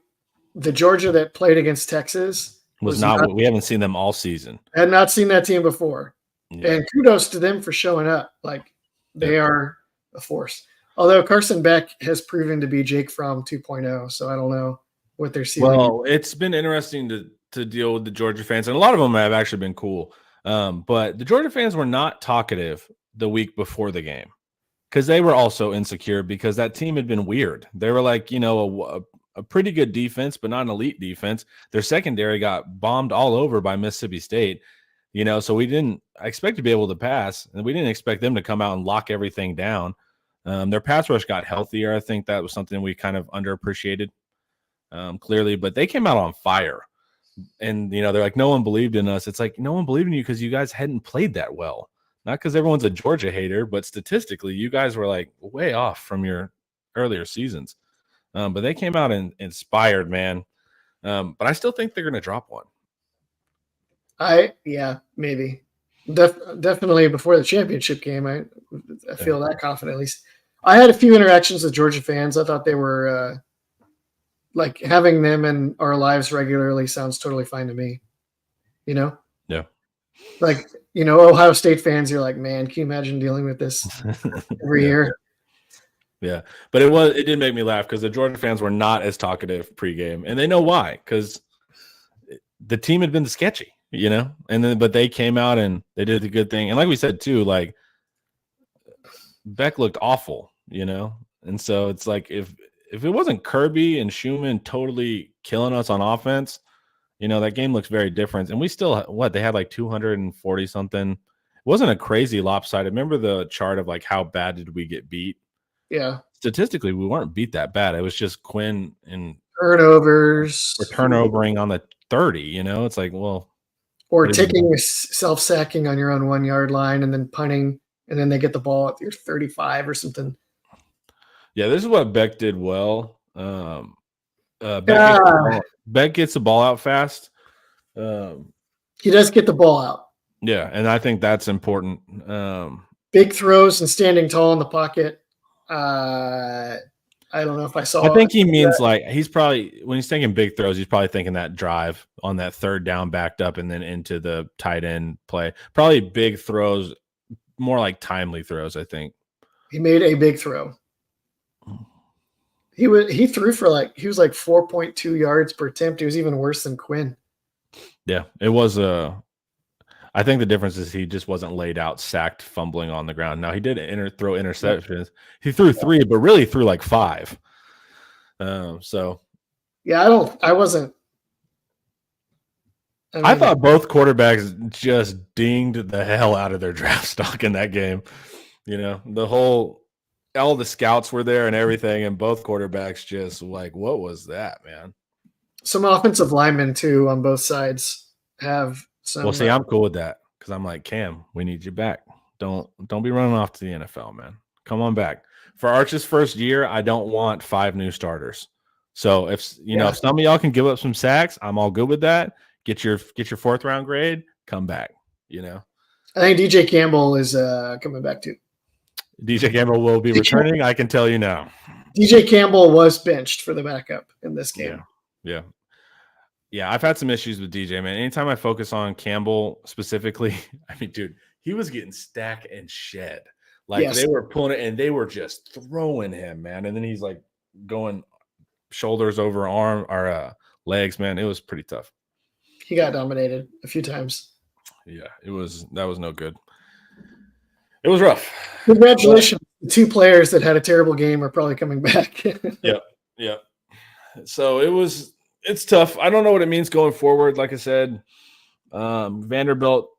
the Georgia that played against Texas was not we haven't seen them all season. I had not seen that team before. Yeah. And kudos to them for showing up. Like, they are a force. Although Carson Beck has proven to be Jake Fromm 2.0, so I don't know what they're seeing. Well, it's been interesting to deal with the Georgia fans, and a lot of them have actually been cool. But the Georgia fans were not talkative the week before the game because they were also insecure because that team had been weird. They were like, a pretty good defense, but not an elite defense. Their secondary got bombed all over by Mississippi State, so I expect to be able to pass, and we didn't expect them to come out and lock everything down. Their pass rush got healthier. I think that was something we kind of underappreciated, clearly, but they came out on fire. And, they're like, no one believed in us. It's like, no one believed in you because you guys hadn't played that well. Not because everyone's a Georgia hater, but statistically, you guys were like way off from your earlier seasons. But they came out and inspired, man. But I still think they're going to drop one. Maybe. Definitely before the championship game, I feel that confident. At least I had a few interactions with Georgia fans. I thought they were like having them in our lives regularly sounds totally fine to me. Yeah. Like, Ohio State fans, you're like, man, can you imagine dealing with this every year? Yeah, but it did make me laugh because the Georgia fans were not as talkative pregame, and they know why, because the team had been sketchy, but they came out and they did the good thing. And like we said too, like Beck looked awful, and so it's like if it wasn't Kirby and Schumann totally killing us on offense, that game looks very different. And we still, they had like 240 something. It wasn't a crazy lopsided. Remember the chart of like how bad did we get beat? Yeah. Statistically, we weren't beat that bad. It was just Quinn and turnovers. Or turnovering on the 30, It's like, well. Or taking self-sacking on your own 1 yard line and then punting, and then they get the ball at your 35 or something. Yeah, this is what Beck did well. Beck gets the ball out fast. He does get the ball out. Yeah, and I think that's important. Big throws and standing tall in the pocket. I don't know if I saw. I think he means like he's probably, when he's thinking big throws, he's probably thinking that drive on that third down backed up and then into the tight end play. Probably big throws, more like timely throws, I think. He made a big throw. He threw for he was like 4.2 yards per attempt. He was even worse than Quinn. Yeah, it was I think the difference is he just wasn't laid out, sacked, fumbling on the ground. Now he did throw interceptions. He threw 3, but really threw like 5. So yeah, I wasn't. I thought both quarterbacks just dinged the hell out of their draft stock in that game. All the scouts were there and everything, and both quarterbacks just like, what was that, man? Some offensive linemen too on both sides have some. Well, see, I'm cool with that because I'm like, Cam, we need you back. Don't be running off to the NFL, man. Come on back. For Arch's first year, I don't want 5 new starters. So if if some of y'all can give up some sacks, I'm all good with that. Get your 4th round grade, come back. I think DJ Campbell is coming back too. DJ Campbell will be returning. I can tell you now. DJ Campbell was benched for the backup in this game. Yeah. I've had some issues with DJ, man. Anytime I focus on Campbell specifically, I mean, dude, he was getting stacked and shed. Like they were pulling it and they were just throwing him, man. And then he's like going shoulders over legs, man. It was pretty tough. He got dominated a few times. Yeah, that was no good. It was rough. Congratulations. The 2 players that had a terrible game are probably coming back. Yep. So it's tough. I don't know what it means going forward. Like I said, Vanderbilt,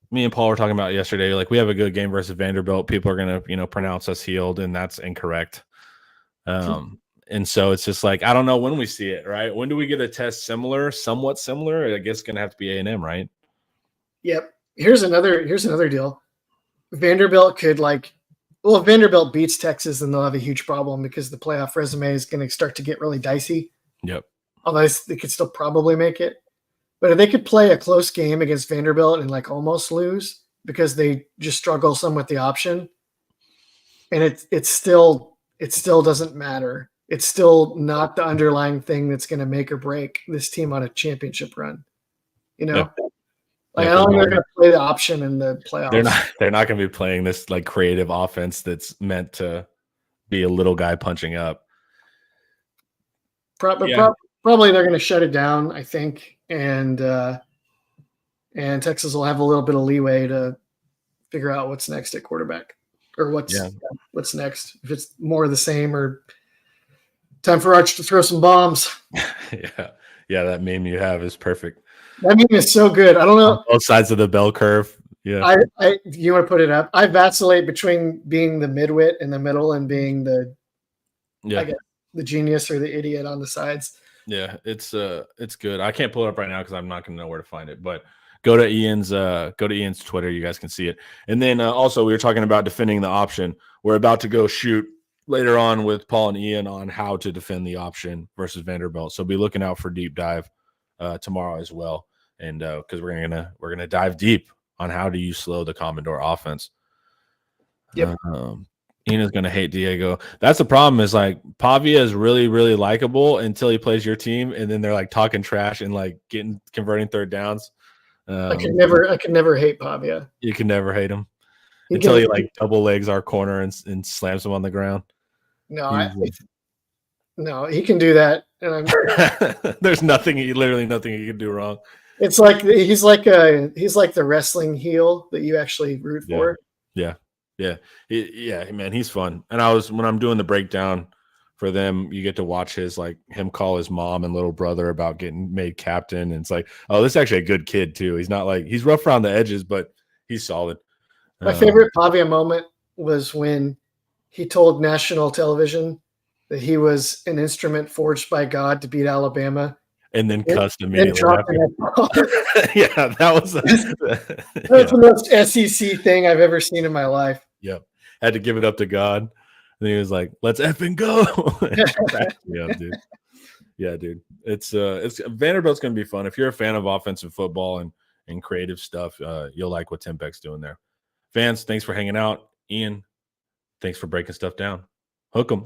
me and Paul were talking about yesterday, like we have a good game versus Vanderbilt. People are going to, pronounce us healed, and that's incorrect. And so it's just like, I don't know when we see it, right? When do we get a test somewhat similar? I guess it's going to have to be A&M, right? Yep. Here's another deal. Vanderbilt could if Vanderbilt beats Texas, then they'll have a huge problem because the playoff resume is going to start to get really dicey. Yep. Although they could still probably make it. But if they could play a close game against Vanderbilt and almost lose because they just struggle some with the option, and it still doesn't matter. It's still not the underlying thing that's going to make or break this team on a championship run. Yeah. I don't think they're going to play the option in the playoffs. They're not going to be playing this creative offense that's meant to be a little guy punching up. Probably they're going to shut it down, I think, and Texas will have a little bit of leeway to figure out what's next at quarterback or what's next. If it's more of the same or time for Arch to throw some bombs. Yeah, that meme you have is perfect. That meme is so good. I don't know. On both sides of the bell curve. Yeah. You want to put it up? I vacillate between being the midwit in the middle and being the genius or the idiot on the sides. Yeah, it's good. I can't pull it up right now because I'm not going to know where to find it. But go to Ian's Twitter. You guys can see it. And then also we were talking about defending the option. We're about to go shoot later on with Paul and Ian on how to defend the option versus Vanderbilt. So be looking out for deep dive tomorrow as well. And because we're gonna dive deep on how do you slow the Commodore offense. Yep. Ian is gonna hate Diego. That's the problem. Is Pavia is really, really likable until he plays your team, and then they're talking trash and converting 3rd downs. I could never hate Pavia. You can never hate him until he double legs our corner and slams him on the ground. No, he can do that. And there's literally nothing he can do wrong. It's like he's like the wrestling heel that you actually root for. Yeah, man, he's fun. And when I'm doing the breakdown for them, you get to watch him call his mom and little brother about getting made captain. And it's oh, this is actually a good kid too. He's not he's rough around the edges, but he's solid. My favorite Pavia moment was when he told national television that he was an instrument forged by God to beat Alabama. And then cussed immediately. Yeah, that was that's the most SEC thing I've ever seen in my life. Yep. Had to give it up to God. And then he was like, let's effing go. Yeah, dude. Yeah, dude. It's Vanderbilt's gonna be fun. If you're a fan of offensive football and creative stuff, you'll like what Tim Beck's doing there. Fans, thanks for hanging out. Ian, thanks for breaking stuff down. Hook 'em.